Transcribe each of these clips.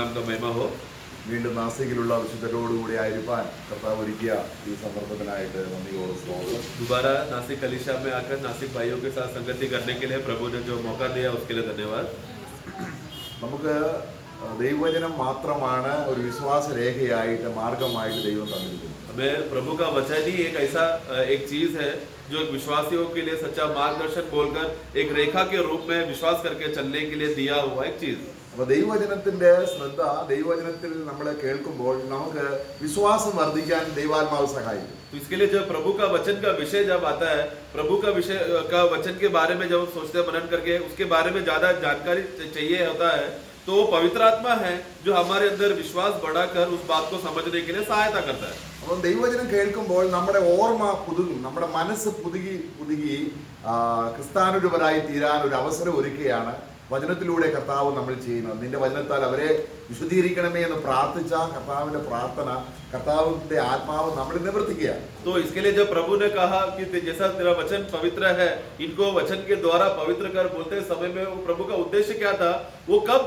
नाम का महिमा हो। വീണ്ടും നാസികിലുള്ള വിശുദ്ധരോടുകൂടി ആയിരിക്കാൻ കർത്താവ് ഒരുക്കിയ ഈ സന്ദർഭത്തിനായിട്ട് നന്ദിയോട് സ്തോത്രം. दोबारा नासिक कलीसिया में आकर नासिक भाइयों के साथ संगति करने के लिए प्रभु ने जो मौका दिया उसके लिए धन्यवाद। നമുക്ക് ദൈവവചനം മാത്രമാണ് ഒരു വിശ്വാസ രേഖയായിട്ട് മാർഗമായിട്ട് ദൈവം തന്നിരിക്കുന്നത്. हमें प्रभु का वचन ही एक ऐसा एक चीज है जो विश्वासियों के लिए सच्चा मार्गदर्शन बोलकर एक रेखा के रूप में विश्वास करके चलने के लिए दिया हुआ एक चीज। അപ്പോൾ ദൈവവചനത്തിന്റെ ശ്രദ്ധ ദൈവവചനത്തിൽ നമ്മൾ കേൾക്കുമ്പോൾ നമുക്ക് വിശ്വാസം വർദ്ധിക്കാൻ ദൈവാത്മാവ് സഹായിക്കും. तो इसके लिए जब प्रभु का वचन का विषय जब आता है, प्रभु का विषय का वचन के बारे में जब हम सोचते हैं, मनन करके उसके बारे में ज्यादा जानकारी चाहिए होता है, तो वो पवित्र आत्मा है जो हमारे अंदर विश्वास बढ़ाकर उस बात को समझने के लिए सहायता करता है। അപ്പം ദൈവവചനം കേൾക്കുമ്പോൾ നമ്മുടെ ഓർമ്മ പുതുങ്ങും, നമ്മുടെ മനസ്സ് പുതുകി ക്രിസ്ത്യാനുരൂപരായി തീരാൻ ഒരു അവസരം ഒരുക്കുകയാണ് വചനത്തിലൂടെ കർത്താവ് നമ്മൾ ചെയ്യുന്നത്. നിന്റെ വചനത്താൽ അവരെ വിശുദ്ധീകരിക്കണമേ എന്ന് പ്രാർത്ഥിച്ച കർത്താവിന്റെ പ്രാർത്ഥന കർത്താവിന്റെ ആത്മാവ് നമ്മൾ നിവർത്തിക്കുക. तो इसके लिए जब प्रभु ने कहा कि जैसा तेरा वचन पवित्र है, इनको वचन के द्वारा पवित्र कर बोलते समय में वो प्रभु का उद्देश्य क्या था, वो कब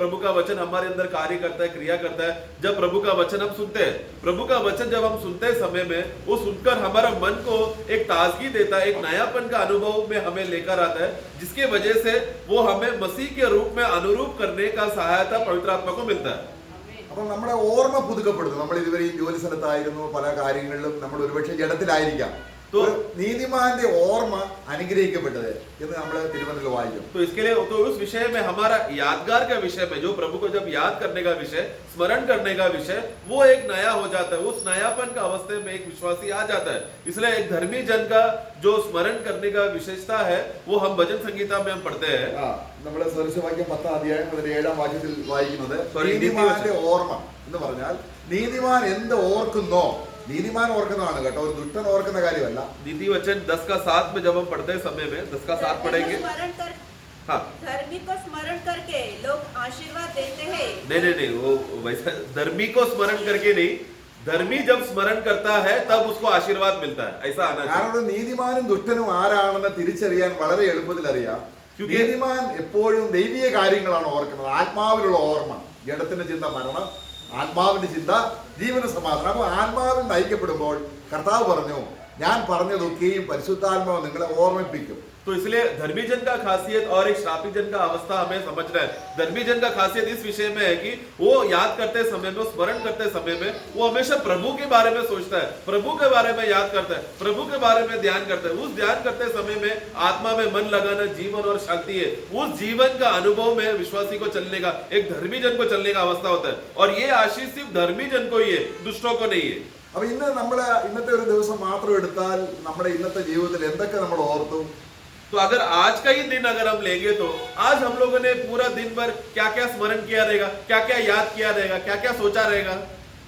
प्रभु का वचन हमारे अंदर कार्य करता है, क्रिया करता है, जब प्रभु का वचन हम सुनते हैं। प्रभु का वचन जब हम सुनते समय में वो सुनकर हमारा मन को एक ताजगी देता है, एक नयापन का अनुभव में हमें लेकर आता है, जिसके वजह से वो हमें मसीह के रूप में अनुरूप करने का सहायता पवित्र आत्मा को मिलता है। അപ്പം നമ്മുടെ ഓർമ്മ പുതുക്കപ്പെടുന്നു. നമ്മൾ ഇതുവരെ ഈ ജോലി സ്ഥലത്തായിരുന്നു, പല കാര്യങ്ങളിലും നമ്മൾ ഒരുപക്ഷെ ജഡത്തിലായിരിക്കാം. നീതിമാന്റെ ഓർമ്മ അനുഗ്രഹിക്കപ്പെട്ടത് എന്ന് നമ്മൾ തിരുവനന്തപുരത്ത് വായിക്കും. तो इसके लिए तो उस विषय में हमारा यादगार का विषय में जो प्रभु को जब याद करने का विषय, स्मरण करने का विषय, वो एक नया हो जाता है। उस नयापन का अवस्थे में एक विश्वासी आ जाता है। इसलिए एक धर्मी जन का जो स्मरण करने का विशेषता है वो हम भजन संगीता में हम पढ़ते हैं। നമ്മൾ സദൃശവാക്യം 10 അധ്യായം അതിന്റെ 7-ാം വാക്യത്തിൽ വായിക്കുന്നത് നീതിമാന്റെ ഓർമ്മ എന്ന് പറഞ്ഞാൽ നീതിമാൻ എന്ത് ഓർക്കുന്നോ, നീതിമാൻ ഓർക്കുന്നതാണ് കേട്ടോ, ഒരു ദുഷ്ടൻ ഓർക്കുന്ന കാര്യമല്ല. नीति वचन 10:7 में जब हम पढ़ते समय में 10:7 पढ़ेंगे। हाँ, धर्मी को स्मरण करके लोग आशीर्वाद देते हैं। नहीं, वो वैसा धर्मी को स्मरण करके नहीं, धर्मी जब स्मरण करता है तब उसको आशीर्वाद मिलता है, ऐसा आना चाहिए। കാരണം നീതിമാനും ദുഷ്ടനും ആരാണെന്ന് തിരിച്ചറിയാൻ വളരെ എളുപ്പത്തിൽ അറിയാം. നീതിമാൻ എപ്പോഴും ദൈവീയ കാര്യങ്ങളാണ് ഓർക്കുന്നത്, ആത്മാവിലുള്ള ഓർമ്മ. ജഡത്തിന്റെ ചിന്ത മരണം, ആത്മാവിന്റെ ചിന്ത ജീവന സമാധാനം. അപ്പൊ ആത്മാവിൽ നയിക്കപ്പെടുമ്പോൾ കർത്താവ് പറഞ്ഞു, ഞാൻ പറഞ്ഞതൊക്കെയും പരിശുദ്ധാത്മാവ് നിങ്ങളെ ഓർമ്മിപ്പിക്കും. तो इसलिए धर्मी जन का खासियत और एक श्रापित जन का अवस्था हमें समझना है। धर्मी जन का खासियत इस विषय में है कि वो याद करते समय में, स्मरण करते समय में वो हमेशा प्रभु के बारे में सोचता है, प्रभु के बारे में याद करता है, प्रभु के बारे में ध्यान करता है। उस ध्यान करते समय में आत्मा में मन लगाना जीवन और शांति है। उस जीवन का अनुभव में विश्वासी को चलने का, एक धर्मी जन को चलने का अवस्था होता है। और ये आशीष सिर्फ धर्मी जन को ही है, दुष्टों को नहीं है। അപ്പൊ ഇന്നത്തെ ഒരു ദിവസം മാത്രം എടുത്താൽ നമ്മുടെ ഇന്നത്തെ ജീവിതത്തിൽ എന്തൊക്കെ നമ്മൾ ഓർത്തു? तो अगर आज का ही दिन अगर हम लेंगे तो आज हम लोगों ने पूरा दिन भर क्या क्या स्मरण किया रहेगा, क्या क्या याद किया रहेगा, क्या क्या सोचा रहेगा।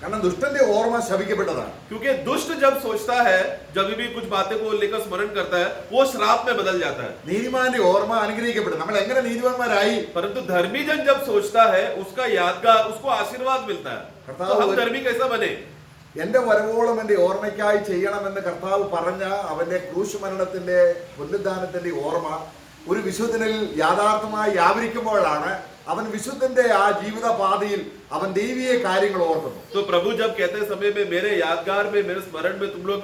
കാരണം ദുഷ്ടന്റെ ഓർമ്മ ശപിക്കപ്പെട്ടതാണ്. क्योंकि दुष्ट जब सोचता है, जब भी कुछ बातें को लेकर स्मरण करता है, वो श्राप में बदल जाता है। നീതിമാന്റെ ഓർമ്മ അനുഗ്രഹിക്കപ്പെട്ടു. നമ്മൾ എങ്ങനെ നീതിമാന്മാരായി? परंतु धर्मी जन जब सोचता है, उसका यादगार, उसको आशीर्वाद मिलता है। तो हम धर्मी कैसा बने? എന്റെ വരവോളം എന്റെ ഓർമ്മയ്ക്കായി ചെയ്യണമെന്ന് കർത്താവ് പറഞ്ഞ അവന്റെ ക്രൂശ് മരണത്തിന്റെ പുനരുദ്ധാനത്തിന്റെ ഓർമ്മ ഒരു വിശുദ്ധനിൽ യാഥാർത്ഥമായി വ്യാപരിക്കുമ്പോഴാണ് അവൻ വിശുദ്ധന്റെ ആ ജീവിത പാതയിൽ അവൻ ദൈവീയ കാര്യങ്ങൾ ഓർക്കുന്നു. तो प्रभु जब कहते समय में मेरे यादगार में, मेरे स्मरण में तुम लोग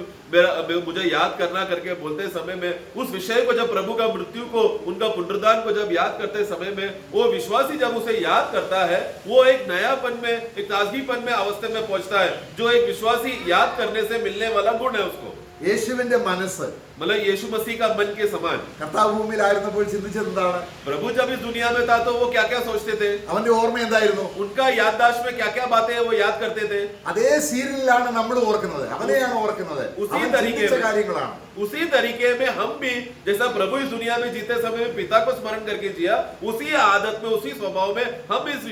मुझे याद करना करके बोलते समय में, उस विषय को जब प्रभु का मृत्यु को, उनका पुनरुद्धान को जब याद करते समय में वो विश्वासी जब उसे याद करता है, वो एक नयापन में, एक ताजगीपन में अवस्था में पहुंचता है, जो एक विश्वासी याद करने से मिलने वाला गुण है उसको। യേശുവിന്റെ മനസ്സ് मतलब यीशु मसीह का मन के समान। കർത്താവ് ഭൂമിയിലായിരുന്നപ്പോൾ ചിന്തിച്ചത് എന്താണ്? प्रभु जब इस दुनिया में था तो वो क्या क्या सोचते थे, അവന്റെ ഓർമ്മ എന്തായിരുന്നു? उनका याददाश्त में क्या क्या बातें वो याद करते थे। അതേ സീരിയലിലാണ് നമ്മൾ ഓർക്കുന്നത്, അവനെയാണ് ഓർക്കുന്നത്, അവൻ ചിന്തിച്ച കാര്യങ്ങളാണ്. उसी तरीके में हम भी जैसा प्रभु इस दुनिया में जीते समय में पिता को स्मरण करके जिया, उसी आदत में, उसी स्वभाव में हम भी इस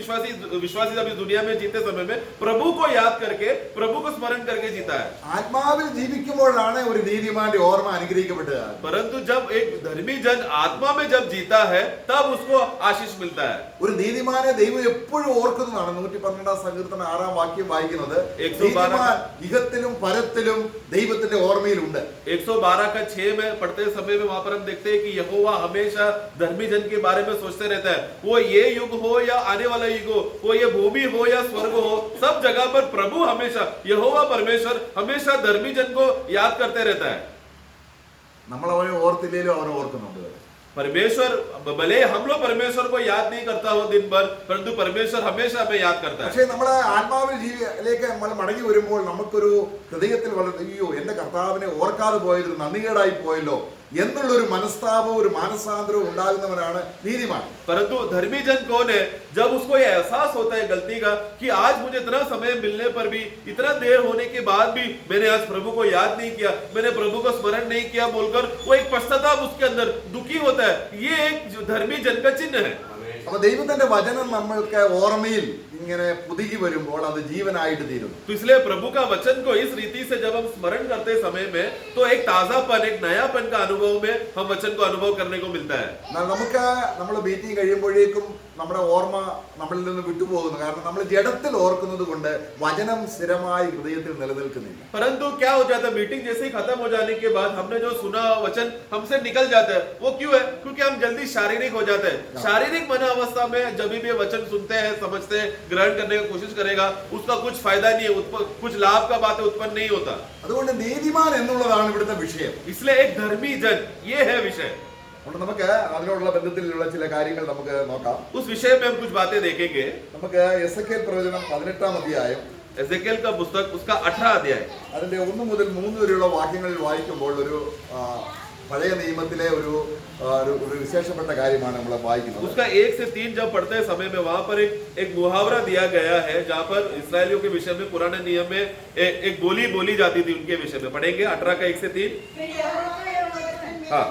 विश्वासी जब इस दुनिया में जीते समय में प्रभु को याद करके, प्रभु को स्मरण करके जीता है। ആത്മാവിൽ ജീവിക്കുമ്പോഴാണ് ഒരു നീതിമാന്റെ ഓർമ്മ അനുഗ്രഹിക്കുന്നത്. അനുഗ്രഹിക്കപ്പെട്ടതാണ്. परंतु जब एक धर्मी जन आत्मा में जब जीता है तब उसको आशीष मिलता है. ഒരു നീതിമാനെ ദൈവം എപ്പോഴും ഓർക്കുന്നതാണ്. 112 സങ്കീർത്തനം 6 വാക്യം വായിക്കുന്നത്, 112 നീതിമാൻ ഇഹത്തിലും പരത്തിലും ദൈവത്തിന്റെ ഓർമ്മയിലുണ്ട്. 112 का 6 में पढ़ते समय में वहां पर हम देखते हैं कि यहोवा हमेशा धर्मी जन के बारे में सोचते रहता है. वो ये युग हो या आने वाला युग हो, वो ये भूमि हो या स्वर्ग हो, सब जगह पर प्रभु हमेशा यहोवा परमेश्वर हमेशा धर्मी जन को याद करते रहता है. നമ്മൾ അവനെ ഓർത്തില്ലേലും അവനെ ഓർക്കുന്നുണ്ട്. परमेश्वर भले हम लोग परमेश्वर को याद नहीं करता हो दिन भर, परंतु परमेश्वर हमेशा हमें याद करता है. പക്ഷേ നമ്മളെ ആത്മാവിൽ ജീവിയിലേക്ക് നമ്മൾ മടങ്ങി വരുമ്പോൾ നമുക്കൊരു ഹൃദയത്തിൽ വളരെ അയ്യോ എന്റെ കർത്താവിനെ ഓർക്കാതെ പോയത് നന്ദികേടായി പോയല്ലോ എന്നുള്ളൊരു മനസ്താപവും ഒരു മാനസാന്തരവും ഉണ്ടാകുന്നവനാണ് നീതിമാൻ. परंतु धर्मी जन कौन है? जब उसको यह एहसास होता है गलती का कि आज मुझे इतना समय मिलने पर भी, इतना देर होने के बाद भी मैंने आज प्रभु को याद नहीं किया, मैंने प्रभु को स्मरण नहीं किया बोलकर वो एक पश्चाताप उसके अंदर दुखी होता है. ये एक धर्मी जन का चिन्ह है. അപ്പൊ ദൈവത്തിന്റെ വചനം നമ്മൾക്ക് ഓർമ്മയിൽ ഇങ്ങനെ പുതുകി വരുമ്പോൾ അത് ജീവനായിട്ട് തീരുന്നു. तो इसलिए प्रभु का वचन को इस रीति से जब हम स्मरण करते समय में तो एक ताजापन, एक नयापन का अनुभव में हम वचन को अनुभव करने को मिलता है. എന്നാൽ നമുക്ക് നമ്മൾ മീറ്റിംഗ് കഴിയുമ്പോഴേക്കും നമ്മുടെ ഓർമ്മ നമ്മളിൽ നിന്ന് വിട്ടുപോകുന്നു. കാരണം നമ്മൾ ജഡത്തിൽ ഓർക്കുന്നത് കൊണ്ട് വചനം സ്ഥിരമായി ഹൃദയത്തിൽ നിലനിൽക്കുന്നില്ല. परंतु क्या हो जाता है, मीटिंग जैसे ही खत्म हो जाने के बाद हमने जो सुना वचन हमसे निकल जाता है. वो क्यों है? क्योंकि हम जल्दी शारीरिक हो जाते हैं. शारीरिक मन अवस्था में जब भी वचन सुनते हैं, समझते हैं, ग्रहण करने की कोशिश करेगा, उसका कुछ फायदा नहीं है, कुछ लाभ का बात उत्पन्न नहीं होता. അതുകൊണ്ട് നീതിമാൻ എന്നുള്ളതാണ് ഇവിടുത്തെ വിഷയം. इसलिए एक धर्मी जन, ये है विषय. അതുകൊണ്ട് നമുക്ക് അതിനോടുള്ള ബന്ധത്തിലുള്ള ചില കാര്യങ്ങൾ നമുക്ക് നോക്കാം. उस विषय में हम कुछ बातें देखेंगे. നമുക്ക് എസെക്കിയേൽ പ്രവചനം 18 അധ്യായം एजेकिएल का पुस्तक उसका 18 अध्याय അതിന്റെ 1 മുതൽ 3 വരെയുള്ള വാക്യങ്ങളിൽ വായിക്കുമ്പോൾ ഒരു പഴയ നിയമത്തിലെ ഒരു വിശേഷപ്പെട്ട കാര്യമാണ് നമ്മൾ വായിക്കുന്നത്. उसका 1 से 3 जब पढ़ते समय में वहां पर एक मुहावरा दिया गया है जहां पर इस्राएलियों के विषय में पुराने नियम में एक बोली बोली जाती थी उनके विषय में. पढ़ेंगे 18 का 1 से 3. हाँ.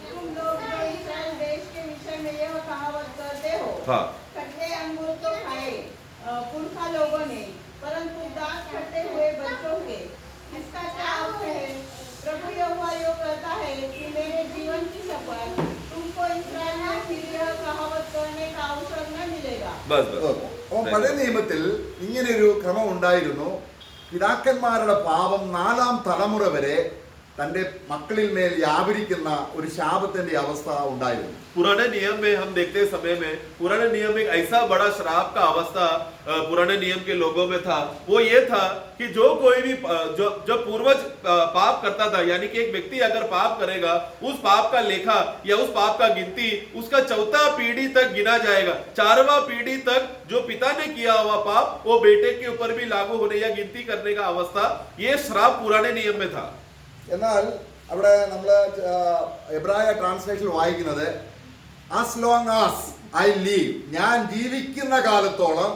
तुम लोग जो इस्राएल देश के विषय में यह कहावत करते हो, हाँ. खट्टे अंगूर तो खाए पुरखा लोगों ने, परंतु दांत खट्टे हुए बच्चों के. इसका क्या अर्थ है? प्रभु यहोवा यूं कहता है कि मेरे जीवन की शपथ, तुमको इस्राएल में फिर यह कहावत करने का अवसर न मिलेगा. बस बस. അപ്പോൾ പഴയ നിയമത്തിൽ ഇങ്ങനെയൊരു ക്രമം ഉണ്ടായിരുന്നു. പിതാക്കന്മാരുടെ പാപം 4ാം തലമുറ വരെ തന്റെ മക്കളിൽ മേൽ വ്യാപരിക്കുന്ന ഒരു ശാപത്തിന്റെ അവസ്ഥ ഉണ്ടായിരുന്നു. पुराने नियम में हम देखते समय में पुराने नियम में एक ऐसा बड़ा श्राप का अवस्था पुराने नियम के लोगों में था. वो ये था कि जो कोई भी जो पूर्वज पाप करता था, यानी कि एक व्यक्ति अगर पाप करेगा, उस पाप का लेखा या उस पाप का गिनती उसका 4था पीढ़ी तक गिना जाएगा. 4वां पीढ़ी तक जो पिता ने किया हुआ पाप वो बेटे के ऊपर भी लागू होने या गिनती करने का अवस्था, ये श्राप पुराने नियम में था. എന്നാൽ അവിടെ നമ്മൾ എബ്രായ ട്രാൻസ്ലേഷൻ വായിക്കുന്നത് as long as I live, ഞാൻ ജീവിക്കുന്ന കാലത്തോളം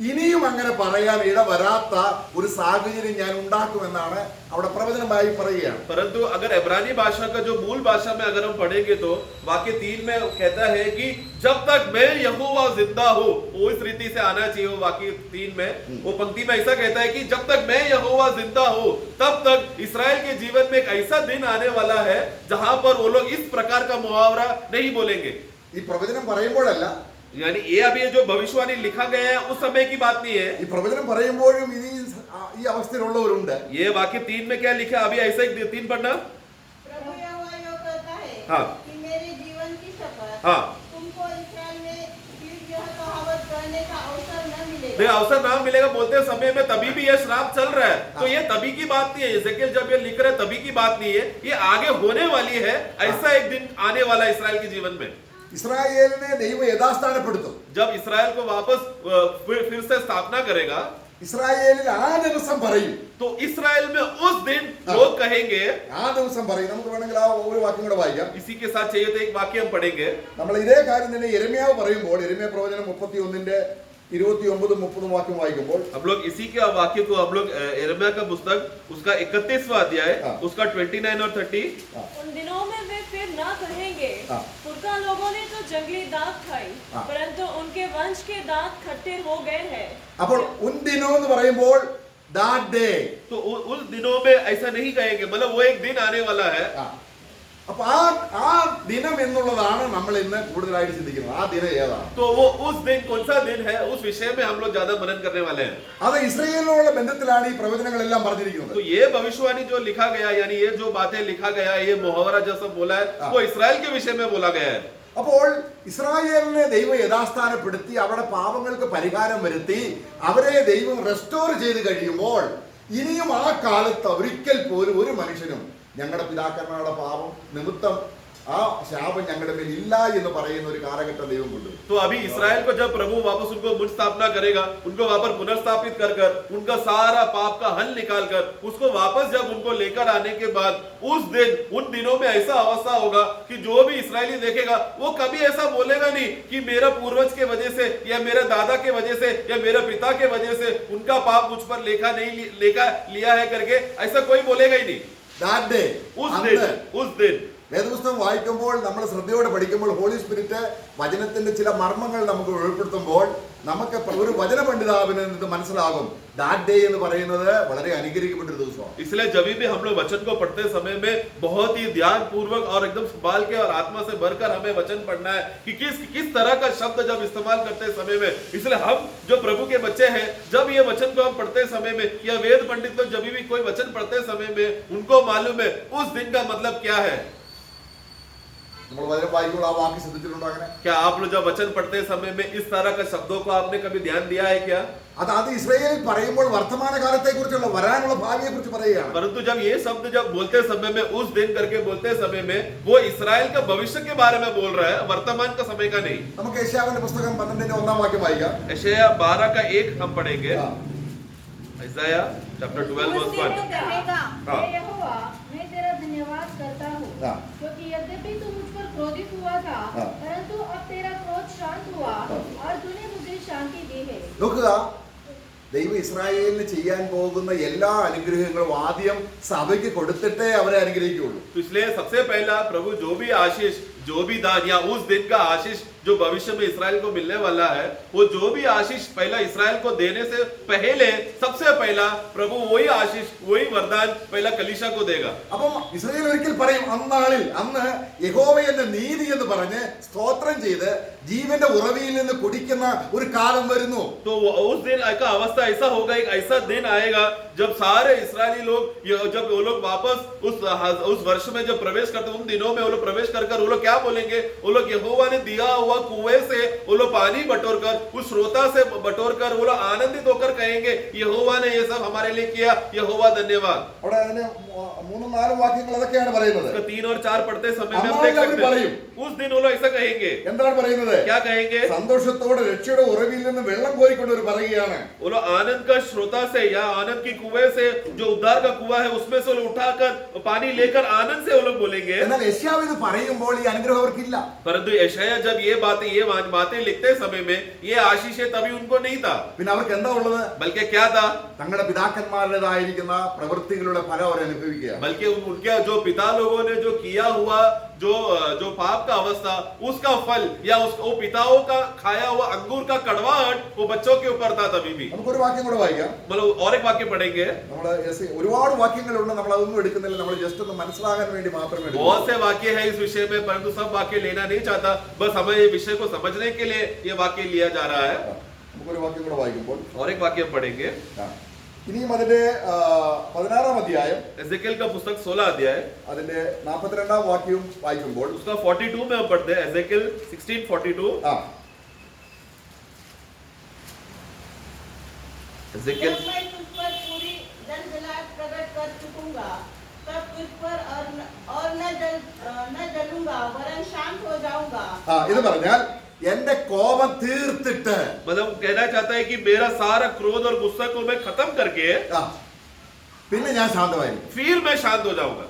ഇനിയും അങ്ങനെ പറയാൻ ഇടവരാത്ത ഒരു സാഹചര്യം ഞാൻ ഉണ്ടാക്കുമെന്നാണ് അവിടെ പ്രവചനമായി പറയുകയാണ്. परंतु अगर इब्रानी भाषा का जो मूल भाषा में अगर हम पढ़ेंगे तो वाक्य 3 में कहता है कि जब तक मैं यहोवा जिंदा हूं, वो इस रीति से आना चाहिए. वो वाक्य 3 में वो पंक्ति में ऐसा कहता है कि जब तक मैं यहोवा जिंदा हूं तब तक इसराइल के जीवन में एक ऐसा दिन आने वाला है जहां पर वो लोग इस प्रकार का मुहावरा नहीं बोलेंगे. ഈ പ്രവചനം പറയുമ്പോഴല്ല, यानी ये अभी जो भविष्यवाणी लिखा गया है उस समय की बात नहीं है. ഈ പ്രവചനം പറയുമ്പോഴും ഇനി ഈ അവസ്ഥയിലുള്ളവരുണ്ട്. ये वाक्य 3 में क्या लिखा अभी ऐसा ही 3 पढ़ना. प्रभु यहोवा यूं कहता है हाँ. कि मेरे जीवन की शपथ, हाँ. तुमको इस्राएल में फिर यह कहावत करने का अवसर न मिलेगा. नहीं, अवसर ना मिलेगा बोलते समय में तभी भी यह श्राप चल रहा है. तो ये तभी की बात नहीं है. एजेकिएल जब ये लिख रहे हैं तभी की बात नहीं है, ये आगे होने वाली है. ऐसा एक दिन आने वाला है इसराइल के जीवन में. ഇസ്രായേലിനെ ദൈവം യഥാസ്ഥാനപ്പെടുത്തും. जब इसराइल को वापस फिर से स्थापना करेगा, ഇസ്രായേലിൽ ആ ദിവസം പറയും. तो इसराइल में उस दिन लोग कहेंगे, ആ ദിവസം പറയും. നമുക്ക് വേണമെങ്കിൽ ആ ഒരു വാക്യം കൂടെ വായിക്കാം. इसी के साथ चाहिए तो एक वाक्य हम पढ़ेंगे. നമ്മൾ ഇതേ കാര്യം തന്നെ യെരമ്യാവ് പറയുമ്പോൾ യെരമ്യാ പ്രവചനം 31ന്റെ 29-30 വാക്യം വായിക്കുമ്പോൾ हम लोग इसी के वाक्य को हम लोग यिर्मयाह का पुस्तक उसका 31वां अध्याय उसका 29 और 30. उन दिनों में वे फिर न कहेंगे, हाँ. पुरखा लोगों ने तो जंगली दाख खाई, हाँ. परंतु उनके वंश के दांत खट्टे हो गए हैं. അപ്പോൾ ഉൻദിനോ എന്ന് പറയുമ്പോൾ that day. तो उस दिनों में ऐसा नहीं कहेंगे, मतलब वो एक दिन आने वाला है। ആ. അപ്പൊ ആ ദിനം എന്നുള്ളതാണ് നമ്മൾ ഇന്ന് കൂടുതലായിട്ട് ചിന്തിക്കുന്നത്. ആ ദിനം ഏതാണ്? तो वो उस दिन कौन सा दिन है, उस विषय में हम लोग ज्यादा मनन करने वाले हैं। അത് ഇസ്രായേലിനുള്ള ബന്ധത്തിലാണ് ഈ പ്രവചനങ്ങളെല്ലാം പറഞ്ഞിരിക്കുന്നത്. तो ये भविष्यवाणी जो लिखा गया, यानी ये जो बातें लिखा गया, ये मुहावरा जैसा बोला है, वो इस्राएल के विषय में बोला गया है। അപ്പോൾ ഇസ്രായേലിനെ ദൈവം യഥാസ്ഥാനപ്പെടുത്തി അവരുടെ പാപങ്ങൾക്ക് പരിഹാരം വരുത്തി അവരെ ദൈവം റെസ്റ്റോർ ചെയ്ത് കഴിയുമ്പോൾ ഇനിയും ആ കാലത്ത് ഒരിക്കൽ പോലും ഒരു മനുഷ്യനും ഞങ്ങളുടെ പിതാക്കന്മാരുടെ പാപം നിമിത്തം ആ ശാപം ഞങ്ങളുടെ മേൽ ഇല്ല എന്ന് പറയുന്ന ഒരു കാലഘട്ടം ദൈവം കൊണ്ടുവരും. तो अभी इस्राएल को जब प्रभु वापस उनको मुझ स्थापना करेगा, उनको वापस पुनर्स्थापित कर कर उनका सारा पाप का हल निकाल कर उसको वापस जब उनको लेकर आने के बाद उस दिन, उन दिनों में ऐसा अवस्था होगा कि जो भी इस्राएली देखेगा वो कभी ऐसा बोलेगा नहीं कि मेरा पूर्वज के वजह से या मेरे दादा के वजह से या मेरे पिता के वजह से उनका पाप मुझ पर लेखा लिया है करके, ऐसा कोई बोलेगा ही नहीं। That day, उस दिन വേദപുസ്തകം വായിക്കുമ്പോൾ നമ്മൾ ശ്രദ്ധയോടെ പഠിക്കുമ്പോൾ ഹോളി സ്പിരിറ്റ് വചനത്തിന്റെ ചില മർമ്മങ്ങൾ നമുക്ക് വെളിപ്പെടുത്തുമ്പോൾ നമുക്ക് ഒരു വചന പണ്ഡിതാവിന് ഇത് മനസ്സിലാകും. ദാറ്റ് ഡേ എന്ന് പറയുന്നത് വളരെ അനുഗ്രഹിക്കപ്പെട്ട ഒരു ദിവസമാണ്. इसलिए जब भी हम लोग वचन को पढ़ते समय में बहुत ही ध्यान पूर्वक और एकदम संभाल के और आत्मा से भरकर हमें वचन पढ़ना है कि किस तरह का शब्द जब इस्तेमाल करते समय में। इसलिए हम जो प्रभु के बच्चे हैं, जब ये वचन को हम पढ़ते समय में या वेद पंडित लोग जब भी कोई वचन पढ़ते समय में उनको मालूम है उस दिन का मतलब क्या है। നമ്മൾ വചനം വായിക്കുമ്പോൾ ആ വാക്ക് ശ്രദ്ധിച്ചിട്ടുണ്ടോ? അങ്ങനെ क्या आप लोग जब वचन पढ़ते समय में इस तरह का शब्दों को आपने कभी ध्यान दिया है क्या? അത് ഇസ്രായേലിൽ പറയുമ്പോൾ വർത്തമാന കാലത്തെ കുറിച്ചുള്ള വരാനുള്ള ഭാവിയെ കുറിച്ച് പറയുകയാണ്. परंतु जब ये शब्द जब बोलते समय में उस दिन करके बोलते समय में वो इस्राएल का भविष्य के बारे में बोल रहा है, वर्तमान का समय का नहीं। നമുക്ക് യെശയ്യാവിന്റെ പുസ്തകം 12-1 വാക്യം വായിക്കാം. यशायाह 12 का 1 हम पढ़ेंगे। ആ. यशायाह चैप्टर 12 उस वर्स दिन 1। वो कहेगा, हाँ। हे यहोवा, मैं तेरा धन्यवाद करता हूँ हाँ। क्योंकि यद्यपि तू मुझ पर क्रोधित हुआ था हाँ। परंतु अब तेरा क्रोध शांत हुआ हाँ। और तूने मुझे शांति दी है। നോക്കുക, ദൈവം ഇസ്രായേലിന് ചെയ്യാൻ പോകുന്ന എല്ലാ അനുഗ്രഹങ്ങളും ആദ്യം സഭയ്ക്ക് കൊടുത്തിട്ടേ അവരെ അനുഗ്രഹിക്കുകയുള്ളൂ. तो इसलिए सबसे पहला प्रभु जो भी आशीष, जो भी दान या उस दिन का आशीष जो भविष्य में इस्राएल को मिलने वाला है, वो जो भी आशीष पहला इस्राएल को देने से पहले सबसे पहला प्रभु वही आशीष, वही वरदान पहला कलीसिया को देगा। അപ്പം ഇസ്രായേൽ ഒരിക്കൽ പറയും, അന്ന് യഹോവയുടെ നീതി എന്ന് പറഞ്ഞ് സ്തോത്രം ചെയ്ത് ജീവന്റെ ഉറവിയിൽ നിന്ന് കുടിക്കുന്ന ഒരു കാലം വരുന്നു. तो उस दिन का अवस्था ऐसा होगा, एक ऐसा दिन आएगा जब सारे इस्राएली लोग जब वो लोग वापस उस वर्ष में जब प्रवेश करते, उन दिनों में वो लोग प्रवेश कर वो लोग क्या बोलेंगे? वो लोग यहोवा ने दिया हुआ कुएं से वो लोग पानी बटोर कर, उस श्रोता से बटोर कर वो लोग आनंदित होकर कहेंगे यहोवा ने ये सब हमारे लिए किया, यहोवा धन्यवाद। അവിടെ അതിന് 3-4 വാക്യങ്ങൾ അതൊക്കെയാണ് പറയുന്നത്. 3 और 4 पढ़ते समय में हम अम्मा देख लोग सकते പറയും. हैं उस दिन वो लोग ऐसा कहेंगे। എന്താണ് പറയുന്നത്? क्या कहेंगे? സന്തോഷത്തോടെ രക്ഷയുടെ ഉറവിൽ നിന്ന് വെള്ളം കോരിക്കൊണ്ട് ഒരു പറയുകയാണ്. वो लोग आनंद का श्रोता से या आनंद की कुएं से, जो उद्धार का कुआं है उसमें से वो लोग उठाकर पानी लेकर आनंद से वो लोग बोलेंगे। എന്നാൽ യെശയ്യാവ് ഇത് പറയുമ്പോൾ ഈ അനുഗ്രഹം അവർക്കില്ല. परंतु यशायाह जब ये बातें लिखते समय में ये आशीष तभी उनको नहीं था, പിന്നെ അവർക്ക് എന്താ ഉള്ളത്? बल्कि क्या था? തങ്ങളുടെ പിതാക്കന്മാരുടേതായിരിക്കുന്ന പ്രവൃത്തികളുടെ ഫലം അവർ അനുഭവിക്കുക. बल्कि उनके जो पिता लोगों ने जो किया हुआ जो पाप का अवस्था, उसका फल या वो पिताओं का खाया हुआ अंगूर का कड़वाहट वो बच्चों के ऊपर था तभी भी। നമുക്കൊരു വാക്യം കൂടെ വായിക്കാം. मतलब और एक वाक्य पढ़ेंगे। നമ്മൾ ഒരുപാട് വാക്യങ്ങളുണ്ട്, നമ്മൾ അതൊന്നും എടുക്കുന്നില്ല, നമ്മൾ ജസ്റ്റ് ഒന്ന് മനസ്സിലാകാൻ വേണ്ടി മാത്രമേ എടുക്കൂ. बहुत से वाक्य है इस विषय में, परंतु सब वाक्य लेना नहीं चाहता, बस हमें ये विषय को समझने के लिए ये वाक्य लिया जा रहा है। നമുക്കൊരു വാക്യം കൂടെ വായിക്കുമ്പോൾ और एक वाक्य हम पढ़ेंगे। ഇനിയും അതിന്റെ 16-ാം അധ്യായം एजेकिएल का पुस्तक 16 अध्याय അതിന്റെ 42-ാം വാക്യവും വായിക്കുമ്പോൾ उसका 42 में हम पढ़ते हैं। एजेकिएल 16:42। एजेकिएल जब मैं तुझ पर पूरी जलजलाहट प्रकट कर चुकूंगा तब तुझ पर और न जलूंगा वरन शांत हो जाऊंगा। ഇത് പറഞ്ഞാൽ എന്റെ കോപം തീർത്തിട്ട്, मतलब कहना चाहता है कि मेरा सारा क्रोध और गुस्सा को मैं खत्म करके പിന്നെ ഞാൻ ശാന്തമായിരിക്കും. फिर मैं शांत हो जाऊंगा।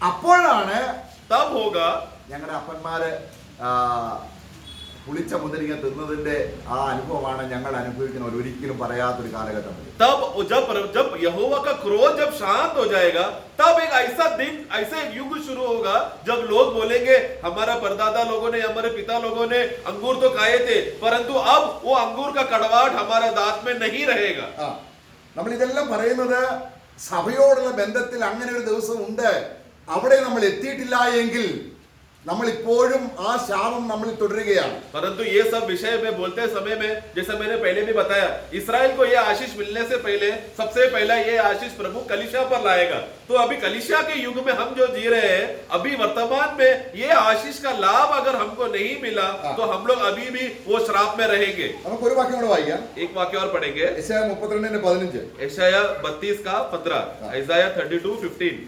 അപ്പോഴാണ് तब होगा ഞങ്ങളുടെ അപ്പന്മാര് പുളിച്ച മുന്തിരിങ്ങ തിന്നതിന്റെ ആ അനുഭവമാണ് ഞങ്ങൾ അനുഭവിക്കുന്നവർ ഒരിക്കലും പറയാത്തൊരു കാലഘട്ടം. तब जब यहोवा का क्रोध जब शांत हो जाएगा, तब एक ऐसा दिन, ऐसा एक युग शुरू होगा जब लोग बोलेंगे हमारा परदादा लोगों ने, हमारे पिता लोगों ने अंगूर तो खाए थे, परंतु अब वो अंगूर का कड़वाहट हमारा दांत में नहीं रहेगा। നമ്മൾ ഇതെല്ലാം പറയുന്നത് സഭയോടുള്ള ബന്ധത്തിൽ അങ്ങനെ ഒരു ദിവസം ഉണ്ട്. അവിടെ നമ്മൾ എത്തിയിട്ടില്ല എങ്കിൽ നമ്മൾ ഇപ്പോഴും ആ ശാപം നമ്മൾ തുടരുകയാണ്. परंतु ये सब विषय में बोलते समय में जैसा मैंने पहले भी बताया, इस्राएल को ये आशीष मिलने से पहले सबसे पहला ये आशीष प्रभु कलीसिया पर लाएगा. तो अभी कलीसिया के युग में हम जो जी रहे हैं, अभी वर्तमान में ये आशीष का लाभ अगर हमको नहीं मिला तो हम लोग अभी भी वो श्राप में रहेंगे. നമുക്ക് ഒരു വാക്യം കൂടെ വായിക്കാം. एक वाक्य और पढ़ेंगे. യെശയ്യാ 32:15. यशायाह 32 का 15, यशायाह 32:15.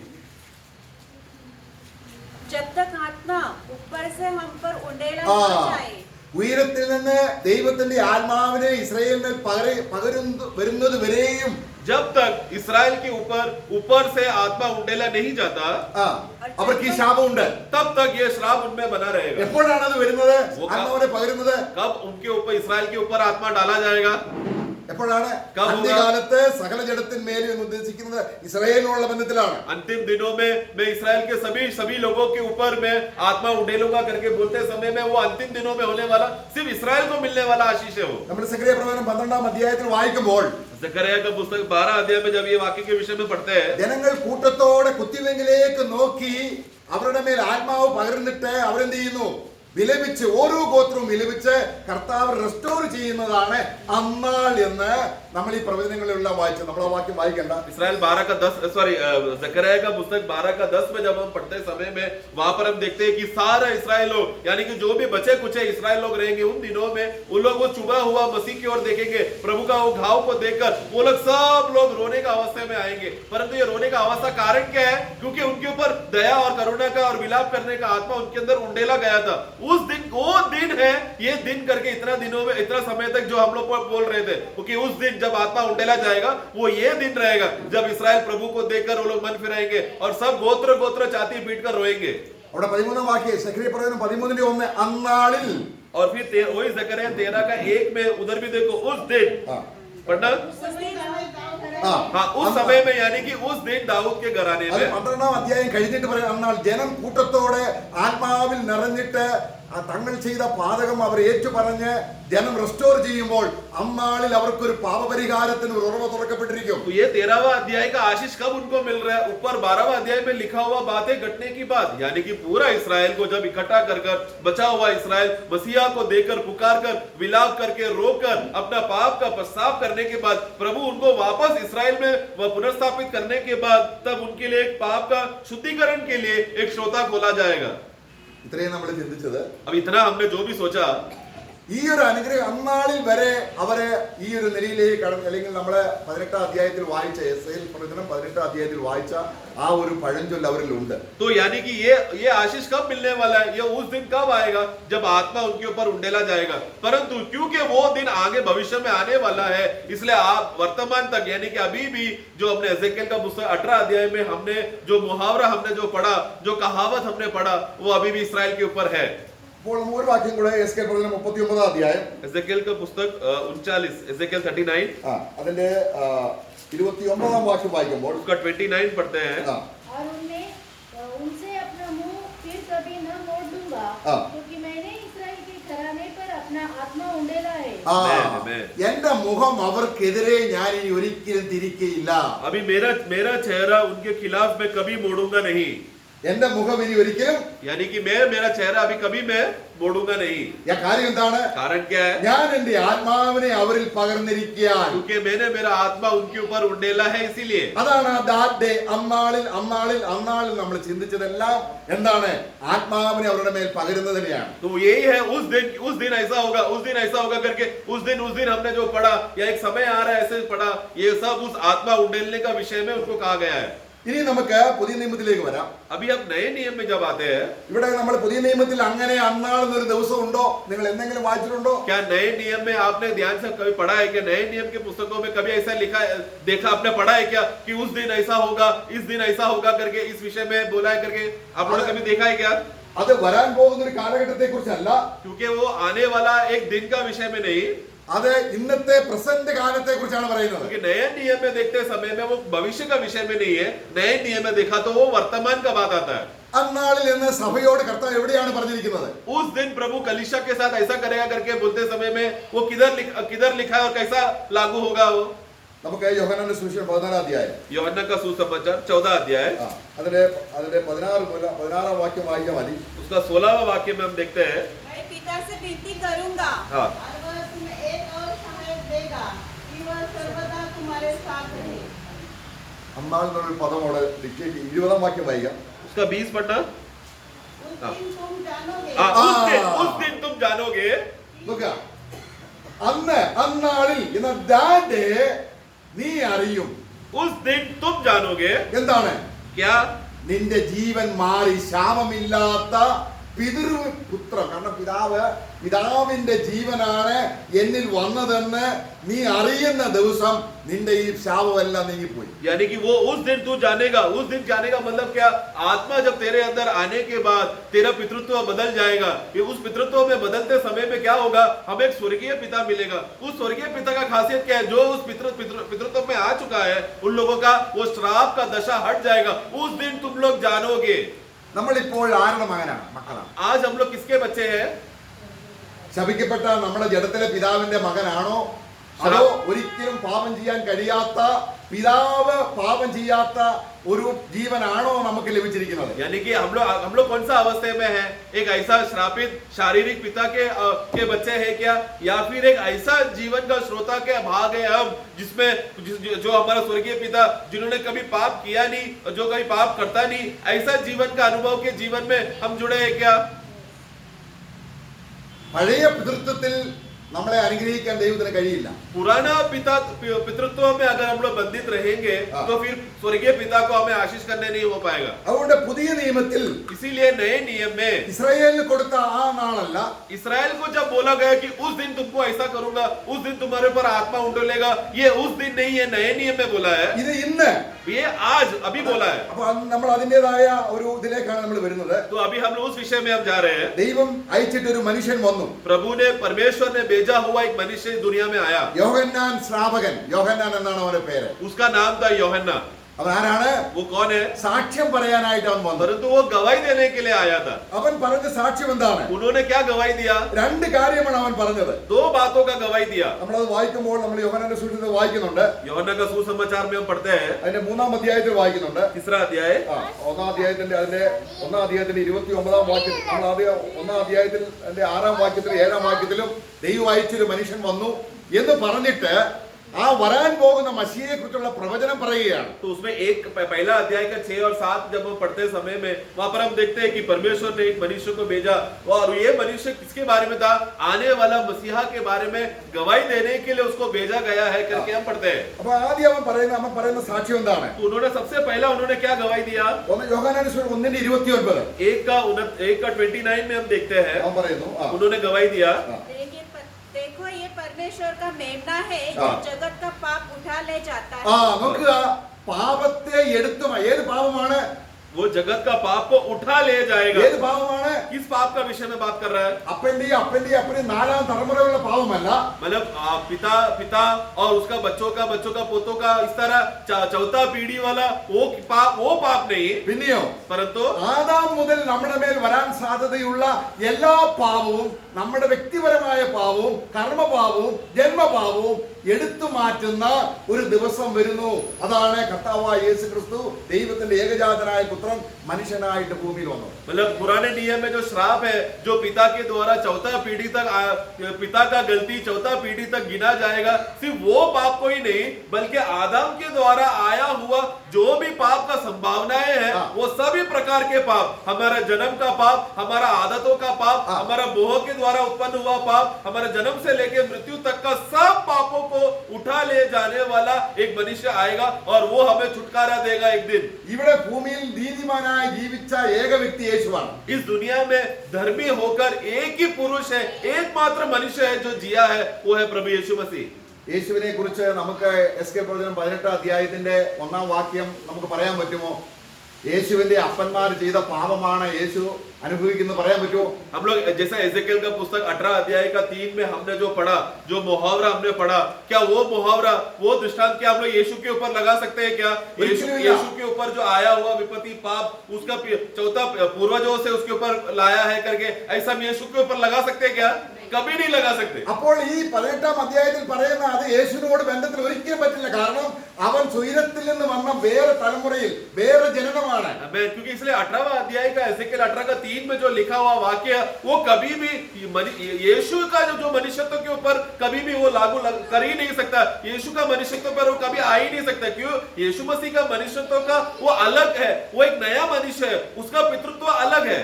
जब तक आत्मा ऊपर से हम पर उंडेला ആ न जाए, ഉയരത്തിൽ നിന്ന് ദൈവത്തിന്റെ ആത്മാവിനെ ഇസ്രായേലിന് വരുന്നത് വരെയും जब तक इस्राएल के ऊपर से आत्मा उंडेला नहीं जाता, അവർക്ക് ഈ ശാപമുണ്ട്. तब तक ये श्राप उनमें बना रहेगा. എപ്പോഴാണ് അത് വരുന്നത്? ആത്മാവിനെ പകരുന്നത് कब उनके ऊपर, इस्राएल के ऊपर आत्मा डाला जाएगा? എപ്പോഴാണ്? അന്ത്യകാലത്ത് സകല ജഡത്തിന്മേലും എന്ന് ഉദ്ദേശിക്കുന്നത് ഇസ്രായേലിനുള്ള ബന്ധത്തിലാണ്. अंतिम दिनों में मैं इस्राएल के सभी लोगों के ऊपर में आत्मा उंडेलूंगा करके बोलते समय में वो अंतिम दिनों में होने वाला सिर्फ इस्राएल को मिलने वाला आशीष है. वो നമ്മൾ സെക്രിയ പ്രവചനം 12-ാം അധ്യായത്തിൽ വായിക്കുമ്പോൾ जकरिया का पुस्तक 12 अध्याय में जब ये वाक्य के विषय में पढ़ते हैं, ജനങ്ങൾ കൂട്ടത്തോടെ കുത്തിവെങ്കിലേക്ക് നോക്കി അവരുടെ മേൽ ആത്മാവ് പകർന്നിട്ട് അവരെന്ത് ചെയ്യുന്നു? വിലപിച്ച്, ഓരോ ഗോത്രവും വിലപിച്ച് കർത്താവ് റെസ്റ്റോർ ചെയ്യുന്നതാണ് അന്നാൾ എന്ന് നമ്മൾ ഈ പ്രവചനങ്ങളിലെല്ലാം വായിച്ചു. നമ്മൾ ആ വാക്യം വായിക്കണ്ട. इस्राएल 12 का 10 सॉरी जकरिया का पुस्तक 12 का 10 में जब हम पढ़ते समय में वहां पर हम देखते हैं कि सारा इस्राएल लोग, यानी कि जो भी बचे कुचे इस्राएल लोग रहेंगे उन दिनों में, उन लोग वो चुभा हुआ मसीह की ओर देखेंगे, प्रभु का वो घाव को देखकर वो लोग सब लोग रोने का अवस्था में आएंगे. परंतु ये रोने का अवस्था कारण क्या है? क्योंकि उनके ऊपर दया और करुणा का और विलाप करने का आत्मा उनके अंदर उंडेला गया था. उस दिन, वो दिन है ये दिन करके इतना दिनों में, इतना समय तक जो हम लोग बोल रहे थे, क्योंकि उस दिन जब आत्मा उंडेला जाएगा वो ये दिन रहेगा जब इस्राएल प्रभु को देखकर वो लोग मन फिराएंगे और सब गोत्र छाती पीट कर रोएंगे. അവിടെ 13-ാം വാക്യം സെക്രിയ പ്രവചനം 13-1 അന്നാളിൽ. और फिर वही जकरिया 13 का 1 में उधर भी देखो, उस दिन पढ़ना. हाँ, उस समय में, यानी कि उस दिन दाऊद के घराने അത് में 12-ാം അധ്യായം കഴിഞ്ഞിട്ട് പറയാം, അന്നാൾ ജനം കൂട്ടത്തോടെ ആത്മാവിൽ നിറഞ്ഞിട്ട് തങ്ങൾ ചെയ്ത പാതകം അവർ ഏറ്റുപറഞ്ഞ് ജനം റെസ്റ്റോർ ചെയ്യുമ്പോൾ അന്നാളിൽ അവർക്കൊരു പാപപരിഹാരത്തിന് ഒരു ഉറവ തുറക്കപ്പെട്ടിരിക്കും. तो ये 13वां अध्याय का आशीष कब उनको मिल रहा है? ऊपर 12वां अध्याय में लिखा हुआ बातें घटने की बाद, यानी कि पूरा इस्राएल को जब इकट्ठा कर बचा हुआ इस्राएल मसीहा को देखकर, पुकार कर, विलाप करके, रोकर अपना पाप का पश्चाताप करने के बाद प्रभु उनको वापस इस्राएल में पुनर्स्थापित करने के बाद, तब उनके लिए एक पाप का शुद्धिकरण के लिए एक श्रोता खोला जाएगा. ഇത്രയും നമ്മൾ ചിന്തിച്ചത്. अब इतना हमने जो भी सोचा, ഈ ഒരു അനുഗ്രഹം അന്നാളിൽ വരെ അവരെ ഈ ഒരു നിലയിലേക്ക് കടന്നു, അല്ലെങ്കിൽ നമ്മള് 18-ാം അധ്യായത്തിൽ വായിച്ച യെശയ്യാ പ്രവചനം 18-ാം അധ്യായത്തിൽ വായിച്ച ആ ഒരു പഴഞ്ചൊല്ല് അവരിലുണ്ട്. तो यानी कि ये आशीष कब मिलने वाला है? ये उस दिन कब आएगा जब आत्मा उनके ऊपर उंडेला जाएगा. परंतु क्योंकि वो दिन आगे भविष्य में आने वाला है, इसलिए आप वर्तमान तक, यानी कि अभी भी जो हमने एजेकिएल का पुस्तक 18 अध्याय में हमने जो मुहावरा हमने जो पढ़ा, जो कहावत हमने पढ़ा, वो अभी भी इस्राएल के ऊपर है. അപ്പോൾ നമുക്ക് ഒരു വാക്യം കൂടെ എസ്കേൽ പ്രവചനം 39-ാം അധ്യായം, एजेकिएल का पुस्तक 39, एजेकिएल 39 അതിന്റെ 29-ാം വാക്യം വായിക്കുമ്പോൾ उसका 29 पढ़ते हैं. और उनसे अपना मुंह फिर कभी न मोड़ दूंगा, हाँ। क्योंकि मैंने इस्राएल के घराने पर अपना आत्मा उंडेला है. എന്റെ മുഖം അവർക്കെതിരെ ഞാൻ ഇനി ഒരിക്കലും തിരിക്കയില്ല. अभी मेरा चेहरा उनके खिलाफ मैं कभी मोड़ूंगा नहीं. എന്റെ മുഖം ഇനി ഒരിക്കലും, यानी कि मेरा चेहरा अभी कभी मैं मोड़ूंगा नहीं. കാര്യം എന്താണ്? कारण क्या है? ഞാൻ എന്റെ ആത്മാവിനെ അവരിൽ പകർന്നിരിക്കാൻ. क्योंकि मैंने मेरा आत्मा उनके ऊपर उंडेला है, इसीलिए. അതാണ് that day, അന്നാളിൽ നമ്മൾ ചിന്തിച്ചതെല്ലാം എന്താണ്? ആത്മാവിനെ അവരുടെ മേൽ പകരുന്നതിനെയാണ്. तो यही है, उस दिन ऐसा होगा करके उस दिन हमने जो पढ़ा, या एक समय आ रहा है ऐसे पढ़ा, ये सब उस आत्मा उंडेलने का विषय में उनको कहा गया है. ഇനി നമുക്ക് പുതിയ നിയമത്തിലേക്ക് വരാം. अभी अब नए नियम में जब आते हैं, ഇവിടെ നമ്മൾ പുതിയ നിയമത്തിൽ അങ്ങനെ അന്നാളെന്നൊരു ദിവസം ഉണ്ടോ? നിങ്ങൾ എന്തെങ്കിലും വായിച്ചിട്ടുണ്ടോ? क्या नए नियम में आपने ध्यान से कभी पढ़ा है? क्या नए नियम के पुस्तकों में कभी ऐसा लिखा देखा, आपने पढ़ा है क्या कि उस दिन ऐसा होगा, इस दिन ऐसा होगा करके इस विषय में बोला है करके आप लोगों ने कभी देखा है क्या? അത് വരാൻ പോകുന്ന ഒരു കാലഘട്ടത്തെ കുറിച്ചല്ല, क्योंकि वो आने वाला एक दिन का विषय में नहीं, അത് ഇന്നത്തെ പ്രസന്റ് കാലത്തെ കുറിച്ചാണ് പറയുന്നത്. क्योंकि नए नियम में देखते समय में वो भविष्य का विषय में नहीं है. नए नियम में देखा तो वो वर्तमान का बात आता है. അന്നാളിൽ എന്ന് സഭയോട് കർത്താവ് എവിടെയാണ് പറഞ്ഞിരിക്കുന്നത്? उस दिन प्रभु कलीसिया के साथ ऐसा करेगा करके बोलते समय में वो किधर लिखा है और कैसा लागू होगा? वो നമുക്ക് യോഹന്നാന്റെ സുവിശേഷം 14 അധ്യായം यूहन्ना का सुसमाचार 14 अध्याय അതിന്റെ 16 വാക്യം വായിക്കാൻ മതി. उसका 16वां वाक्य में हम देखते हैं। मैं पिता से विनती करूंगा हाँ, और वह तुम्हें एक और सहायक देगा कि वह सर्वदा तुम्हारे साथ रहे। അന്നാളെന്നൊരു പദം അവിടെ ഡിക്റ്റേറ്റ് 20 വാക്യം വായിക്കാം. उसका 20 पढ़ना। उस दिन तुम जानोगे हाँ, हाँ। उस दिन तुम जानोगे। നോക്കുക, അന്നാളിൽ എന്ന ദാറ്റ് നീ അറിയും. उस दिन तुम जानोगे എന്താണ്? क्या? നിന്റെ ജീവൻ മാറി ശാപമില്ലാത്ത പിതൃപുത്രം, കാരണം പിതാവിന്റെ ജീവനാണ് എന്നിൽ വന്നതെന്ന് നീ അറിയുന്ന ദിവസം നിന്റെ ഈ ശാപമെല്ലാം നീങ്ങിപ്പോയി. यानी कि वो उस दिन तू जानेगा। उस दिन जानेगा मतलब क्या? आत्मा जब तेरे अंदर आने के बाद तेरा पितृत्व बदल जाएगा। ये उस पितृत्व में बदलते समय में क्या होगा? हमें एक स्वर्गीय पिता मिलेगा। उस स्वर्गीय पिता का खासियत क्या है? जो उस पितृत्व में आ चुका है उन लोगों का वो श्राप का दशा हट जाएगा। उस दिन तुम लोग जानोगे। നമ്മളിപ്പോൾ ആരുടെ മക്കളാണ്? आज हम लोग किसके बच्चे हैं? ശപിക്കപ്പെട്ട നമ്മുടെ ജഡത്തിലെ പിതാവിന്റെ മകനാണോ, അതോ ഒരിക്കലും പാപം ചെയ്യാൻ കഴിയാത്ത പിതാവ് പാപം ചെയ്യാത്ത ഒരു ജീവനാണോ നമുക്ക് ലഭിച്ചിരിക്കുന്നത്? यानी कि हम लोग कौन सा अवस्था में है? एक ऐसा श्रापित शारीरिक पिता के बच्चे हैं क्या, या फिर एक ऐसा जीवन का श्रोता के भाग है हम जिसमें जो हमारा स्वर्गीय पिता जिन्होंने कभी पाप किया नहीं, जो कभी पाप करता नहीं, ऐसा जीवन का अनुभव के जीवन में हम जुड़े हैं क्या? പഴയ പിതൃത്വത്തിൽ നമ്മളെ അനുഗ്രഹിക്കാൻ ദൈവത്തിന് കഴിയില്ല. पुराना पितृत्व में अगर हम लोग बंधित रहेंगे तो फिर स्वर्गीय पिता को हमें आशीष करने नहीं हो पाएगा। അതുകൊണ്ട് പുതിയ നിയമത്തിൽ इसीलिए नए नियम में ഇസ്രായേലിന് കൊടുത്ത ആ നാളല്ല, इसराइल को जब बोला गया कि उस दिन तुमको ऐसा करूंगा, उस दिन तुम्हारे ऊपर आत्मा उंडलेगा, ये उस दिन नहीं, ये नए नियम में बोला है। ഇത് ഇന്ന്. ये आज अभी बोला है। അപ്പൊ നമ്മൾ അതിൻ്റെതായ ഒരു ഇതിലേക്കാണ് നമ്മൾ വരുന്നത്. तो अभी हम लोग उस विषय में हम जा रहे हैं। ദൈവം അയച്ചിട്ട് ഒരു മനുഷ്യൻ വന്നു. प्रभु ने, परमेश्वर ने भेजा हुआ एक मनुष्य इस दुनिया में आया। യോഹന്നാൻ ശ്രാപകൻ. യോഹന്നാൻ എന്നാണ് അവന്റെ പേര്. उसका नाम था यूहन्ना। അവൻ ആരാണ്? वो कौन है? സാക്ഷ്യം പറയാനായിട്ട് അവൻ വന്നു. परंतु वो गवाही देने के लिए आया था। അവൻ പറഞ്ഞ സാക്ഷ്യം എന്താണ്? उन्होंने क्या गवाही दिया? രണ്ട് കാര്യമാണ് അവൻ പറഞ്ഞത്. 2 बातों का गवाही दिया। നമ്മളത് വായിക്കുമ്പോൾ നമ്മൾ യോഹന്നാന്റെ സുവിശേഷത്തിൽ വായിക്കുന്നുണ്ട്. यूहन्ना का सुसमाचार में हम पढ़ते हैं, അതിന്റെ 3-ാം അധ്യായത്തിൽ വായിക്കുന്നുണ്ട്. 3रा अध्याय। 1-ാം അധ്യായത്തിന്റെ 29 വാക്യത്തിൽ, നമ്മൾ ആദ്യം 1-ാം അധ്യായത്തിൽ 6-ാം വാക്യത്തിലും 7-ാം വാക്യത്തിലും ദൈവം അയച്ചൊരു മനുഷ്യൻ വന്നു എന്ന് പറഞ്ഞിട്ട് ആ വരാൻ പോകുന്ന മസിയെ കുറിച്ചുള്ള പ്രവചനം പറയുകയാണ്. तो उसमें एक पहला अध्याय का 6 और 7 जब हम पढ़ते समय में वहां पर हम देखते हैं कि परमेश्वर ने एक मनुष्य को भेजा, और ये मनुष्य किसके बारे में था? आने वाला मसीहा के बारे में गवाही देने के लिए उसको भेजा गया है करके हम पढ़ते हैं। അപ്പൊ ആദ്യം അവൻ പറയുന്ന സാക്ഷ്യം എന്താണ്? तो उन्होंने सबसे पहला उन्होंने क्या गवाही दिया? യോഹന്നാന്റെ സുവിശേഷം 1:29 1 का 29 में हम देखते हैं, അവൻ പറയുന്നു. उन्होंने गवाही दिया, देखो ये परमेश्वर का मेमना है जो हाँ। जगत का पाप उठा ले जाता है। നോക്കുക, പാപത്തെ എടുത്തു. ഏത് പാപമാണ്? वो जगत का पाप को उठा ले जाएगा। ഏത് പാപമാണ്? किस पाप का विषय में बात कर रहा है? അപ്പന്റെയും 4ാം തലമുറയുള്ള പാപമല്ല. मतलब पिता और उसका बच्चों का पोतों का इस तरह चौथा पीढ़ी वाला वो पाप नहीं, പിന്നെയോ परंतु ആദാം മുതൽ നമ്മുടെ മേൽ വരാൻ സാധ്യതയുള്ള എല്ലാ പാപവും, നമ്മുടെ വ്യക്തിപരമായ പാപവും കർമ്മപാപവും ജന്മപാപവും എടുത്തു മാറ്റുന്ന ഒരു ദിവസം വരുന്നു. അതാണ് കർത്താവായ യേശു ക്രിസ്തു ദൈവത്തിന്റെ ഏകജാതനായ പുത്രൻ മനുഷ്യനായിട്ട് ഭൂമിയിൽ വന്നു. मतलब पुराने नियम में जो श्राप है, जो पिता के द्वारा चौथा पीढ़ी तक पिता का गलती चौथा पीढ़ी तक गिना जाएगा, सिर्फ वो पाप को ही नहीं बल्कि आदम के द्वारा आया हुआ जो भी पाप का संभावनाएं हैं, वो सभी प्रकार के पाप, हमारा जन्म का पाप, हमारा आदतों का पाप, हमारा मोह के द्वारा उत्पन्न हुआ पाप, हमारा जन्म से लेकर मृत्यु तक का सब पापों को उठा ले जाने वाला एक मनुष्य आएगा और वो हमें छुटकारा देगा एक दिन। ഇവിടെ ഭൂമിയിൽ നീതിമാനായി ജീവിച്ച ഏക വ്യക്തി യേശുവാണ്. इस दुनिया में धर्मी होकर एक ही पुरुष है, एकमात्र मनुष्य है जो जिया है, वो है प्रभु यीशु मसीह। യേശുവിനെ കുറിച്ച് നമുക്ക് എസ്കേൽ പ്രവചനം 18-ാം അധ്യായത്തിന്റെ 1-ാം വാക്യം നമുക്ക് പറയാൻ പറ്റുമോ? യേശുവിന്റെ അപ്പന്മാർ ചെയ്ത പാപമാണ് യേശു അനുഭവിക്കുന്നത് പറയാൻ പറ്റുമോ? हम लोग जैसा एजेकिएल का पुस्तक 18 अध्याय का 3 में हमने जो पढ़ा, जो मुहावरा हमने पढ़ा, क्या वो मुहावरा, वो दृष्टांत क्या हम लोग यीशु के ऊपर लगा सकते हैं क्या? यीशु के ऊपर जो आया हुआ विपत्ति पाप, उसका चौथा पूर्वजों से उसके ऊपर लाया है करके ऐसा हम यीशु के ऊपर लगा सकते हैं क्या? कभी नहीं लगा सकते। അപ്പോൾ ഈ 18-ാം അധ്യായത്തിൽ പറയുന്ന അത് യേശുവിനോട് ബന്ധത്തിൽ ഒരിക്കലും പറ്റില്ല. കാരണം അവൻ സ്വൈരത്തിൽ നിന്ന് വന്ന വേറെ തലമുറയിൽ വേറെ ജനനമാണ്. क्योंकि इसलिए 18वां अध्याय का एजेकिएल 18 का 3 में जो लिखा हुआ वाक्य वो कभी भी यीशु का जो मनुष्यत्व के ऊपर कभी भी वो लागू कर ही नहीं सकता। यीशु का मनुष्यत्व पर वो कभी आ ही नहीं सकता। क्यों? यीशु मसीह का मनुष्यत्व का वो अलग है, वो एक नया मनुष्य है, उसका पितृत्व अलग है।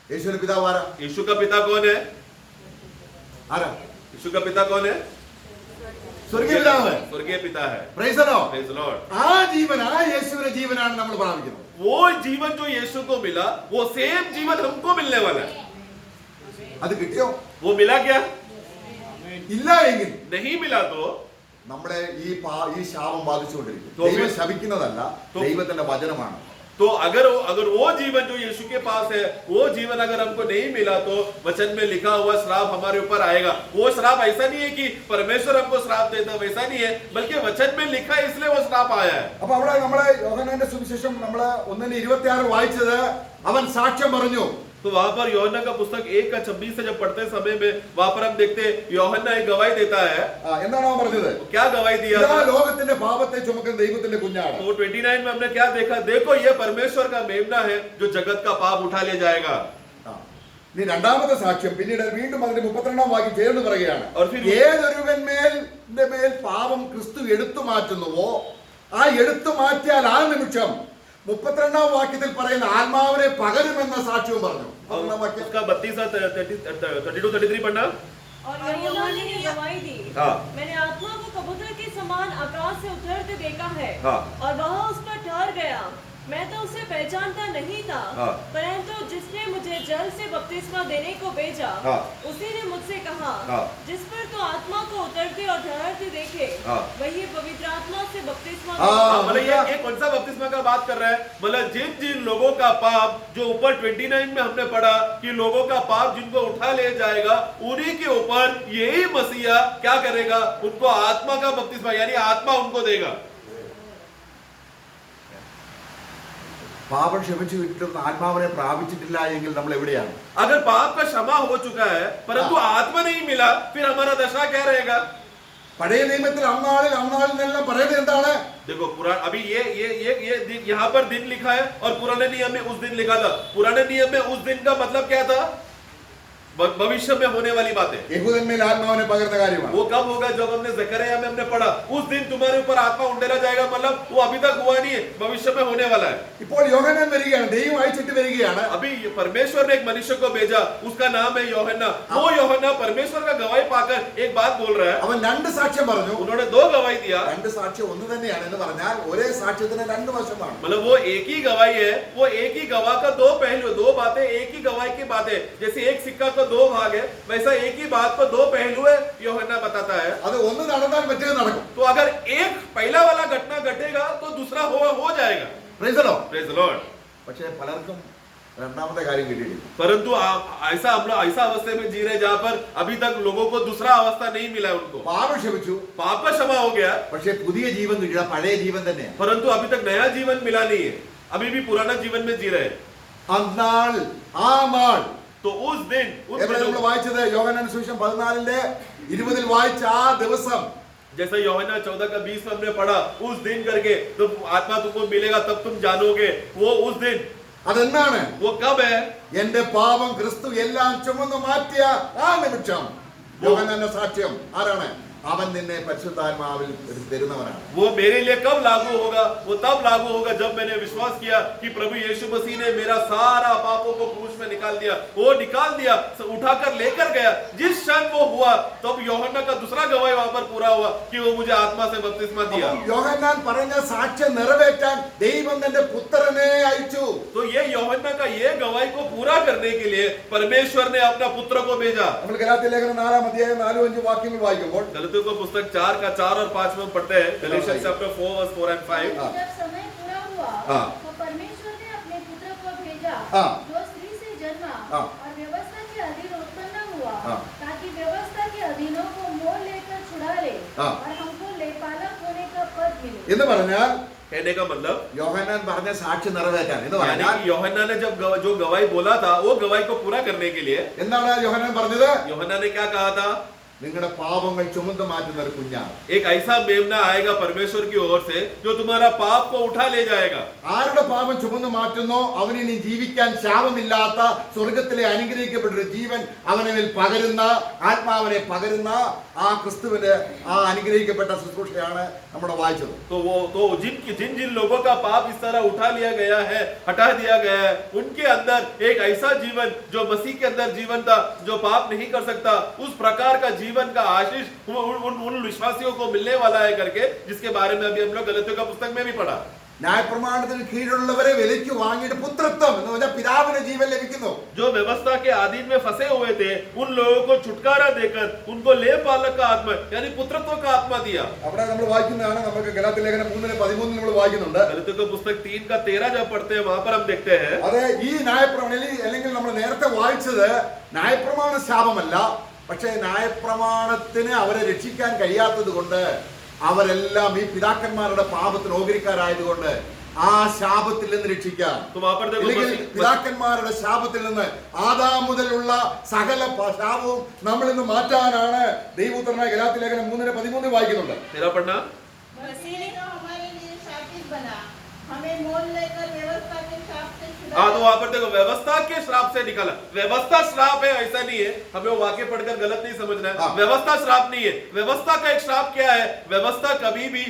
യേശുവിന്റെ പിതാവ് ആരാ? यीशु का पिता कौन है? ആരാ? यीशु का पिता कौन है? സ്വർഗീയ പിതാവ്. स्वर्गीय पिता है। Praise the Lord. Praise the Lord। ആ ജീവൻ, ആ യേശുവിന്റെ ജീവനാണ് നമ്മൾ പ്രാപിക്കുന്നത്. वो जीवन जो यीशु को मिला वो सेम जीवन हमको मिलने वाला है। അത് കിട്ടിയോ? वो मिला क्या? ഇല്ല എങ്കിൽ नहीं मिला तो നമ്മളെ ഈ ശാപം ബാധിച്ചുകൊണ്ടിരിക്കും. तो ദൈവം फिर- ശപിക്കുന്നതല്ല, तो- ദൈവത്തിന്റെ വചനമാണ്. तो अगर वो जीवन जो यीशु के पास है वो जीवन अगर हमको नहीं मिला तो वचन में लिखा हुआ श्राप हमारे ऊपर आएगा। वो श्राप ऐसा नहीं है कि परमेश्वर हमको श्राप देता, वैसा नहीं है, बल्कि वचन में लिखा है इसलिए वो श्राप आया है। അപ്പൊ അവിടെ നമ്മളെ യോഹന്നാന്റെ സുവിശേഷം നമ്മള് 1:26 വായിച്ചത് അവൻ സാക്ഷ്യം പറഞ്ഞു. तो वहां पर यूहन्ना का पुस्तक 1:26 से जब पढ़ते समय में वहां पर हम देखते यूहन्ना एक गवाही देता है। എന്താണ് അവൻ പറഞ്ഞത്? तो क्या गवाही दिया ഇതാ था? ലോകത്തിന്റെ പാപത്തെ ചുമക്കുന്ന ദൈവത്തിന്റെ കുഞ്ഞാണ്. तो 29 में हमने क्या देखा? देखो ये परमेश्वर का मेमना है जो जगत का पाप उठा ले जाएगा। ഇനി രണ്ടാമത്തെ സാക്ഷ്യം പിന്നീട് വീണ്ടും അതിന്റെ 32-ാം വാക്യം ചേർന്ന് പറയുകയാണ്. और फिर ഏതൊരുവൻ മേൽ പാപം ക്രിസ്തു എടുത്തു മാറ്റുന്നുവോ ആ എടുത്തു മാറ്റിയാൽ ആ നിമിഷം 32-ാം വാക്യത്തിൽ പറയുന്ന ആത്മാവിനെ പകരുമെന്ന സാക്ഷ്യവും പറഞ്ഞു. और 32-ാം വാക്യം उसका 32-33 पढ़ना। और यूहन्ना ने ये गवाही दी, हाँ। मैंने आत्मा को कबूतर के समान आकाश से उतरते देखा है, हाँ। और वहाँ उस पर ठहर गया। मैं तो उसे पहचानता नहीं था, हाँ। परंतु जिसने मुझे जल से बपतिस्मा देने को भेजा, हाँ। उसी ने मुझसे कहा, हाँ। जिस पर तो आत्मा को उतरते और ठहरते देखे, हाँ। वही पवित्र आत्मा से बपतिस्मा हाँ। देगा। मतलब ये कौन सा बपतिस्मा का बात कर रहा है? मतलब जिन लोगों का पाप जो ऊपर 29 में हमने पढ़ा कि लोगों का पाप जिनको उठा ले जाएगा उन्हीं के ऊपर यही मसीहा क्या करेगा? उनको आत्मा का बपतिस्मा यानी आत्मा उनको देगा। പാപം ക്ഷമിച്ചു വിട്ടും ആത്മാവിനെ പ്രാപിച്ചിട്ടില്ല എങ്കിൽ നമ്മൾ എവിടെയാണ്? अगर पाप का क्षमा हो चुका है परंतु आत्मा नहीं मिला फिर हमारा दशा क्या रहेगा? പഴയ നിയമത്തിൽ അന്നാളിലെല്ലാം പറയുന്നത് എന്താണ്? देखो पुराना अभी ये दिन यहाँ पर दिन लिखा है और पुराने नियम में उस दिन लिखा था। पुराने नियम में उस दिन का मतलब क्या था? भविष्य में होने वाली बातें। യഹൂദന്മേൽ ആത്മാവിനെ പകർന്ന കാര്യമാണ്. वो कब होगा? जब हमने जकरिया में हमने पढ़ा उस दिन तुम्हारे ऊपर आत्मा उंडेला जाएगा, मतलब वो अभी तक हुआ नहीं है, भविष्य में होने वाला है। ഇപ്പോൾ യോഹന്നാൻ വരികയാണ്, ദൈവം അയച്ചിട്ട് വരികയാണ്. अभी परमेश्वर ने एक मनुष्य को भेजा, उसका नाम है यूहन्ना। वो यूहन्ना परमेश्वर का गवाही पाकर एक बात बोल रहा है। അവൻ രണ്ട് സാക്ഷ്യം പറഞ്ഞു. उन्होंने 2 गवाही दिया। രണ്ട് സാക്ഷ്യം ഒന്ന് തന്നെയാണ് എന്ന് പറഞ്ഞാൽ ഒരേ സാക്ഷ്യത്തിന് രണ്ട് വശമാണ്. मतलब वो एक ही गवाही है, वो एक ही गवाह का 2 पहलू, 2 बातें एक ही गवाही की बात है। जैसे एक सिक्का का 2 भाग है वैसा एक ही बात को 2 पहलू है यूहन्ना बताता है। അത് ഒന്ന് നടന്നാൽ മറ്റേത് നടക്കും. तो अगर एक पहला वाला घटना घटेगा तो दूसरा हो जाएगा। Praise the Lord. Praise the Lord। പക്ഷേ പലർക്കും രണ്ടാമത്തെ കാര്യം കിട്ടിയിട്ടില്ല. परंतु ऐसा हम लोग ऐसा अवस्था में जी रहे जहां पर अभी तक लोगों को दूसरा अवस्था नहीं मिला है। उनको പാപം ക്ഷമിച്ചു, पाप का क्षमा हो गया പക്ഷേ പുതിയ ജീവൻ കിട്ടിയ പഴയ ജീവൻ തന്നെയാണ്. परंतु अभी तक नया जीवन मिला नहीं है, अभी भी पुराना जीवन में जी रहे हैं। അന്നാൾ ആ നാൾ तो उस दिन എവിടെ നമ്മൾ വായിച്ചത്? യോഹന്നാൻ സുവിശേഷം 14:20 വായിച്ച ആ ദിവസം जैसे यूहन्ना 14:20 में हमने पढ़ा उस दिन करके तो आत्मा तुमको मिलेगा तब तुम जानोगे। वो उस दिन അതെന്താണ്? वो कब है? എന്റെ പാപം ക്രിസ്തു എല്ലാം ചുമന്നു മാറ്റിയ ആ നിമിഷം. യോഹന്നാന്റെ സാക്ഷ്യം ആരാണ്? അവൻ നിന്നെ പരിശുദ്ധാത്മാവിൽ തരുന്നവനാണ്. वो मेरे लिए कब लागू होगा? वो तब लागू होगा जब मैंने विश्वास किया कि प्रभु यीशु मसीह ने मेरा सारा पापों को क्रूस में निकाल दिया, वो निकाल दिया, उठाकर लेकर गया। जिस क्षण वो हुआ तब यूहन्ना का दूसरा गवाही वहां पर पूरा हुआ कि वो मुझे आत्मा से बपतिस्मा दिया। യോഹന്നാൻ പറഞ്ഞ സാക്ഷ്യം നിറവേറ്റാൻ ദൈവം തന്റെ പുത്രനെ അയച്ചു. तो ये यूहन्ना का ये गवाही को पूरा करने के लिए परमेश्वर ने अपना पुत्र को भेजा। നമ്മൾ ഗലാത്യ ലേഖനം 4-ാം 4-5 വാക്യങ്ങൾ വായിക്കുമ്പോൾ गलतियों को पुस्तक 4 का 4 और 5 में हम पढ़ते हैं। गलातियंस चैप्टर 4 वर्स 4 and 5। जब समय पूरा हुआ हाँ। तो परमेश्वर ने अपने पुत्र को भेजा हाँ। जो स्त्री से जन्मा हाँ। और व्यवस्था के अधीन उत्पन्न हुआ हाँ। ताकि व्यवस्था के अधीनों को मोल लेकर छुड़ा ले हाँ। और हमको लेपालक होने का पद मिले। എന്ന് പറഞ്ഞാൽ कहने का मतलब യോഹന്നാൻ പറഞ്ഞ സാക്ഷി നിറവേറ്റാൻ എന്ന് यानी പറഞ്ഞാൽ कि यूहन्ना ने जब जो गवाही बोला था वो गवाही को पूरा करने के लिए എന്താണ് യോഹന്നാൻ പറഞ്ഞത്? यूहन्ना ने क्या कहा था? നിങ്ങളുടെ പാപങ്ങൾ ചുമந்து മാറ്റുന്ന ഒരു കുഞ്ഞാണ്. एक ऐसा मेमना आएगा परमेश्वर की ओर से जो तुम्हारा पाप को उठा ले जाएगा. ആരുടെ പാപം ചുമന്ന് മാറ്റുന്നോ അവന് ഇനി ജീവിക്കാൻ ശാപമില്ലാത്ത സ്വർഗത്തിലെ അനുഗ്രഹിക്കപ്പെട്ട ഒരു ജീവൻ അവനിൽ പകരുന്ന, ആത്മാവിനെ പകരുന്ന ആ ക്രിസ്തുവിന്റെ ആ അനുഗ്രഹിക്കപ്പെട്ട ശുശ്രൂഷയാണ് നമ്മുടെ വായിച്ചത്. तो जिन जिन लोगों का पाप इस तरह उठा लिया गया है, हटा दिया गया है, उनके अंदर एक ऐसा जीवन जो मसीह के अंदर जीवन था, जो पाप नहीं कर सकता, उस प्रकार का जीवन का आशीष उन विश्वासियों को मिलने वाला है करके, जिसके बारे में अभी हम लोग गलतियों का पुस्तक में भी पढ़ा. ന്യായപ്രമാണത്തിന് കീഴിലുള്ളവരെ വിലയ്ക്ക് വാങ്ങിയിട്ട് പുത്രത്വം എന്ന് പറഞ്ഞാൽ പിതാവിന് ജീവൻ ലഭിക്കുന്നു. जो व्यवस्था के अधीन में फंसे हुए थे उन लोगों को छुटकारा देकर उनको ले पालक का आत्मा यानी पुत्रत्व का आत्मा दिया. അവിടെ നമ്മൾ വായിക്കുന്നതാണ്, നമുക്ക് ഗലാത്യ ലേഖനം 3:13 നമ്മൾ വായിക്കുന്നുണ്ട്. गलतियों का पुस्तक 3:13 जब पढ़ते हैं वहां पर हम देखते हैं അതെ, ഈ ന്യായപ്രമാണം അല്ലെങ്കിൽ നമ്മൾ നേരത്തെ വായിച്ചത് ന്യായപ്രമാണ ശാപമല്ല, പക്ഷേ ന്യായപ്രമാണത്തിന് അവരെ രക്ഷിക്കാൻ കഴിയാത്തത് കൊണ്ട് അവരെല്ലാം ഈ പിതാക്കന്മാരുടെ പാപത്തിന് ഓഹരിക്കാരായതുകൊണ്ട് ആ ശാപത്തിൽ നിന്ന് രക്ഷിക്കാൻ, പിതാക്കന്മാരുടെ ശാപത്തിൽ നിന്ന് ആദാം മുതലുള്ള സകല ശാപവും നമ്മൾ ഇന്ന് മാറ്റാനാണ് ദൈവപുത്രനായ ഗലാത്യ ലേഖനം 3:13 വായിക്കുന്നുണ്ട്. मसीह ने तो हमारे लिए शापित बना, हमें मोल लेकर व्यवस्था के शाप से हाँ, तो छुड़ाया. वहां पर देखो व्यवस्था के श्राप से निकाला. व्यवस्था श्राप है ऐसा नहीं है, हमें वो वाक्य पढ़कर गलत नहीं समझना है. व्यवस्था श्राप नहीं है. व्यवस्था का एक श्राप क्या है? व्यवस्था कभी भी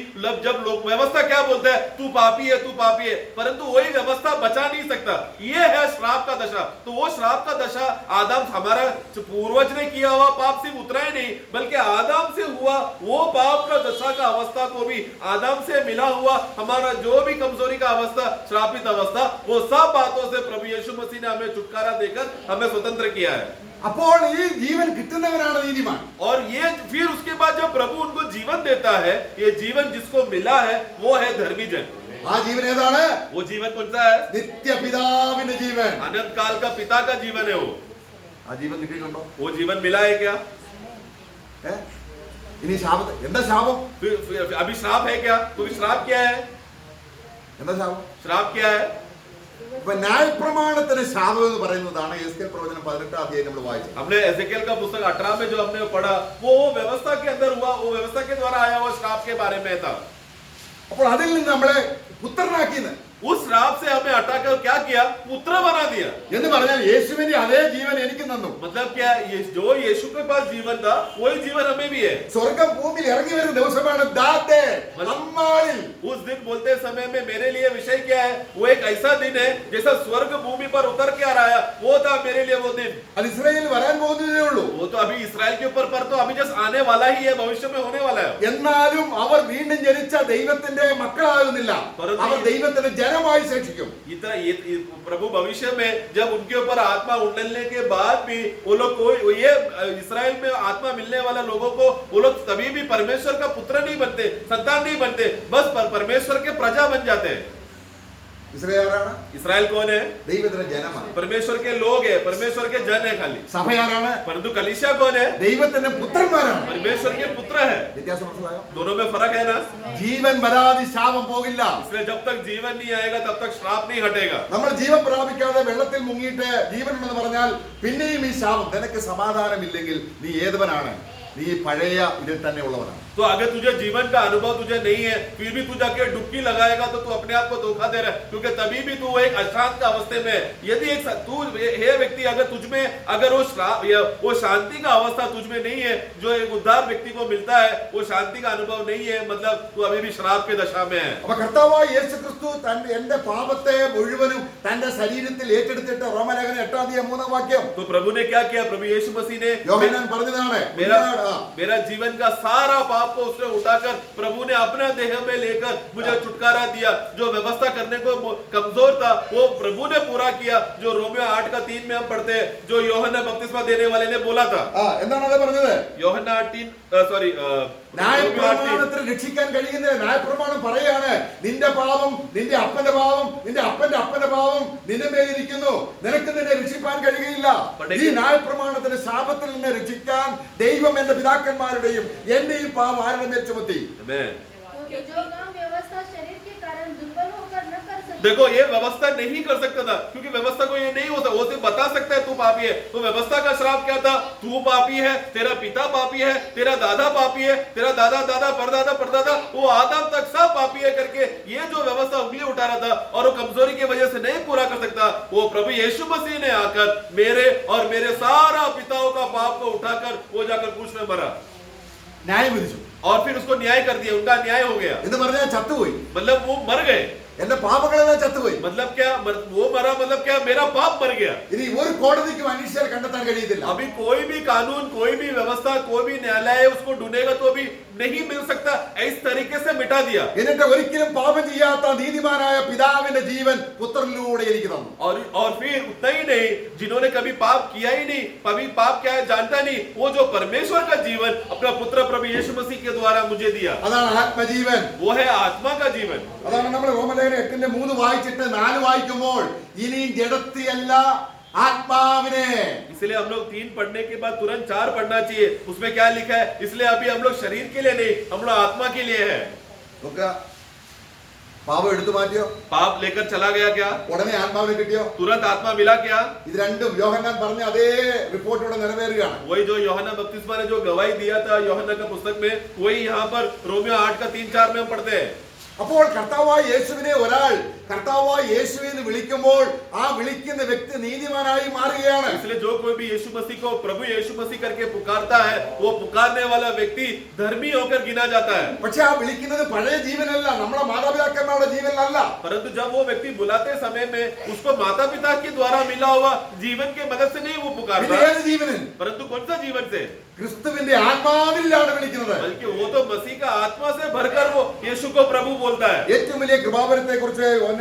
जब लोग व्यवस्था क्या बोलते हैं, तू पापी है, तू पापी है, परंतु वही व्यवस्था बचा नहीं सकता. ये है श्राप का दशा. तो वो श्राप का दशा आदम, हमारा पूर्वज ने किया हुआ पाप सिर्फ उतना ही नहीं, बल्कि आदम से हुआ वो पाप का दशा का अवस्था को भी आदम से मिला हुआ हमारा जो भी कमजोरी का अवस्था, श्रापित अवस्था, वो सब बातों से प्रभु यीशु मसीह ने हमें छुटकारा देकर हमें स्वतंत्र किया है. അപ്പോൾ ഈ ജീവൻ കിട്ടുന്നവനാണ് നീതിമാൻ. और ये फिर उसके बाद जब प्रभु उनको जीवन देता है, ये जीवन जिसको मिला है वो है धर्मी जन. ആ ജീവൻ ഏതാണ്? वो जीवन कौन सा है? നിത്യപിതാവിന്റെ ജീവൻ. अनंत काल का पिता का जीवन है. वो ആ ജീവൻ കിട്ടിയിട്ടുണ്ടോ? वो जीवन मिला है क्या? ഇനി ശാപം എന്താ ശാപം? फिर अभी श्राप है क्या? तो श्राप क्या है? എന്താ ശാപം? श्राप क्या है? ഇപ്പൊ ന്യായപ്രമാണത്തിന് ശാപം എന്ന് പറയുന്നതാണ് എസ്കേൽ പ്രവചനം 18 നമ്മൾ വായിച്ചത്. हमने एजेकिएल का पुस्तक 18 में जो हमने पढ़ा वो व्यवस्था के अंदर हुआ, वो व्यवस्था के द्वारा आया हुआ श्राप के बारे में था. അപ്പോൾ അതിൽ നിന്ന് നമ്മളെ പുത്രനാക്കിയെന്ന് उस श्राप से हमें हटाकर क्या किया? पुत्र बना दिया. എന്ന് പറഞ്ഞാൽ യേശുവിന്റെ അതേ ജീവൻ എനിക്ക് തന്നു. मतलब क्या? ये जो यीशु के पास जीवन था वही जीवन हमें भी है. സ്വർഗ്ഗം ഭൂമിയിൽ ഇറങ്ങി വരുന്ന ദിവസമാണ് ദാത്തെ നമ്മളിൽ. उस दिन बोलते समय में मेरे लिए विषय क्या है? वो एक ऐसा दिन है जैसा स्वर्ग भूमि पर उतर के आ रहा है, वो था मेरे लिए वो दिन. അത് ഇസ്രായേലിൽ വരാൻ പോകുന്നതേ ഉള്ളൂ. वो तो अभी इसराइल के ऊपर पर तो अभी जस्ट आने वाला ही है, भविष्य में होने वाला है. എന്നാലും അവർ വീണ്ടും ജനിച്ച ദൈവത്തിന്റെ മക്കളാകുന്നില്ല, അവർ ദൈവത്തിന്റെ ജനമായി ശേഷിക്കും. इतना ये प्रभु भविष्य में जब उनके ऊपर आत्मा उंडलने के बाद भी वो लोग कोई ये इस्राएल में आत्मा मिलने वाला लोगों को वो लोग तभी भी परमेश्वर का पुत्र नहीं बनते, संतान नहीं बनते, बस परमेश्वर के प्रजा बन जाते हैं. ഇസ്രായേൽ ആരാണ്? इसराइल कौन है? ദൈവത്തിന്റെ ജനമാണ്. परमेश्वर के लोग है, परमेश्वर के जन है खाली. സഭ ആരാണ്? परंतु कलीसिया कौन है? ദൈവത്തിന്റെ പുത്രന്മാരാണ്. परमेश्वर के पुत्र है. വ്യത്യാസം മനസ്സിലായോ? दोनों में फर्क है ना. ജീവൻ വരാതെ ശാപം പോകില്ല. इसलिए जब तक जीवन नहीं आएगा तब तक श्राप नहीं हटेगा. നമ്മൾ ജീവൻ പ്രാപിക്കാതെ വെള്ളത്തിൽ മുങ്ങിയിട്ട് ജീവൻ ഉണ്ടെന്ന് പറഞ്ഞാൽ പിന്നെയും ഈ ശാപം, നിനക്ക് സമാധാനമില്ലെങ്കിൽ നീ ഏതവനാണ്? നീ പഴയ ഇതിൽ തന്നെ ഉള്ളവനാണ്. तो अगर तुझे जीवन का अनुभव तुझे नहीं है, फिर भी तू जाके डुबकी लगाएगा तो तू अपने आप को धोखा दे रहा है, क्योंकि तभी भी तू एक अशांत अवस्थे में. यदि एक तू हे व्यक्ति अगर तुझमें अगर वो शांति का अवस्था तुझमें नहीं है जो एक उद्धार व्यक्ति को मिलता है, वो शांति का अनुभव नहीं है, मतलब तू अभी भी श्राप के दशा में है. അപ്പൊ കർത്താവായ യേശുക്രിസ്തു എന്റെ പാപത്തെ മുഴുവനും തന്റെ ശരീരത്തിൽ ഏറ്റെടുത്തിട്ട് റോമലേഖനം 8:3 तो प्रभु ने क्या किया? प्रभु यीशु मसीह ने യോഹന്നാൻ പറഞ്ഞതാണ്, मेरा जीवन का सारा पाप को उसने उठाकर प्रभु ने अपने देह में लेकर मुझे छुटकारा दिया. जो व्यवस्था करने को कमजोर था वो प्रभु ने पूरा किया, जो रोमियो 8:3 में हम पढ़ते हैं, जो യോഹന്നാൻ बपतिस्मा देने वाले ने बोला था. എന്താണ് അത് പറഞ്ഞത്? യോഹന്നാൻ 8 ന്യായപ്രമാണത്തിൽ രക്ഷിക്കാൻ കഴിയുന്നില്ല. ന്യായപ്രമാണം പറയാണ്, നിന്റെ പാപം, നിന്റെ അപ്പന്റെ പാപം, നിന്റെ അപ്പന്റെ അപ്പന്റെ പാപം നിന്റെ മേലിരിക്കുന്നു, നിനക്ക് നിന്നെ രക്ഷിക്കാൻ കഴിയുകയില്ല. ഈ ന്യായപ്രമാണത്തിന്റെ ശാപത്തിൽ നിന്ന് രക്ഷിക്കാൻ ദൈവം എന്റെ പിതാക്കന്മാരുടെയും എന്റെയും പാപം ആരുടെ മേൽ ചുമത്തി? जो काम व्यवस्था शरीर के कारण दुर्बल होकर न कर सकते। देखो ये व्यवस्था नहीं कर सकता था, क्योंकि व्यवस्था को ये नहीं हो सकता, वो सिर्फ बता सकता है तू पापी है। तो व्यवस्था का श्राप क्या था? तू पापी है, तेरा पिता पापी है, तेरा दादा पापी है, तेरा दादा दादा परदादा परदादा वो आदम तक सब पापी है करके ये जो व्यवस्था उंगली उठा रहा था और वो कमजोरी की वजह से नहीं पूरा कर सकता, वो प्रभु यीशु मसीह ने आकर मेरे और मेरे सारा पिताओं का पाप को उठाकर वो जाकर क्रूस में मरा ന്യായം വിധിച്ചു. और फिर उसको न्याय कर दिया, उनका न्याय हो गया। എന്ന് പറഞ്ഞാൽ ചത്തുപോയി. मतलब वो मर गए, എന്റെ പാപങ്ങളെല്ലാം ചത്തുപോയി. मतलब क्या वो मरा, मतलब क्या मेरा पाप मर गया। ഇനി ഒരു കോടതിക്കും മനുഷ്യർ കണ്ടെത്താൻ കഴിയത്തില്ല. अभी कोई भी कानून, कोई भी व्यवस्था, कोई भी न्यायालय उसको ढूंढेगा तो भी नहीं मिल सकता, इस तरीके से मिटा दिया। എന്നിട്ട് ഒരിക്കലും പാപം ചെയ്യാത്ത നീതിമാനായ പിതാവിന്റെ ജീവൻ പുത്രനിലൂടെ എനിക്ക് തന്നു. और फिर उतना ही नहीं, जिन्होंने कभी पाप किया ही नहीं, कभी पाप क्या है जानता नहीं, वो जो परमेश्वर का जीवन अपना पुत्र प्रभु यीशु मसीह के द्वारा मुझे दिया, അതാണ് ആത്മജീവൻ. वो है आत्मा का जीवन। അതാണ് നമ്മൾ റോമലേഖനം 8:3 വായിച്ചിട്ട് 4 വായിക്കുമ്പോൾ ഇനി ജഡത്തെയല്ല ആത്മാവിനെ. इसलिए हम लोग 3 पढ़ने के बाद तुरंत 4 पढ़ना चाहिए। उसमें क्या लिखा है? इसलिए अभी हम लोग शरीर के लिए नहीं, हम लोग आत्मा के लिए है। നോക്കുക, പാപം എടുത്തു മാറ്റിയോ? पाप लेकर चला गया क्या? ഉടനെ ആത്മാവിനെ കിട്ടിയോ? तुरंत आत्मा मिला क्या? ഇത് രണ്ടും യോഹന്നാൻ പറഞ്ഞ അതേ റിപ്പോർട്ട് ഇവിടെ നിറവേറുകയാണ്. वही जो यूहन्ना बपतिस्मा ने जो गवाही दिया था यूहन्ना का पुस्तक में, वही यहाँ पर रोमियो 8:3-4 में हम पढ़ते हैं। അപ്പോൾ കർത്താവായ യേശുവിനെ ഒരാൾ കർത്താവായ യേശുവെ എന്ന് വിളിക്കുമ്പോൾ ആ വിളിക്കുന്ന വ്യക്തി നീതിമാനായി മാറുകയാണ്. इसलिए जो कोई भी यीशु मसीह को प्रभु यीशु मसीह करके पुकारता है, वो पुकारने वाला व्यक्ति धर्मी होकर गिना जाता है। പക്ഷെ ആ വിളിക്കുന്നത് പഴയ ജീവനല്ല, നമ്മുടെ മാതാപിതാക്കന്മാരുടെ ജീവനല്ല. परंतु जब वो व्यक्ति बुलाते समय में उसको माता पिता के द्वारा मिला हुआ जीवन के मदद से नहीं वो പിന്നെ पुकारता, ഏത് ജീവന്? परंतु कौन सा जीवन से? ക്രിസ്തുവിന്റെ ആത്മാവിലാണ് വിളിക്കുന്നത്. बल्कि वो तो मसीह का आत्मा से भरकर वो यीशु को प्रभु बोलता है। ഏറ്റവും വലിയ കൃപാവരത്തെ കുറിച്ച് 1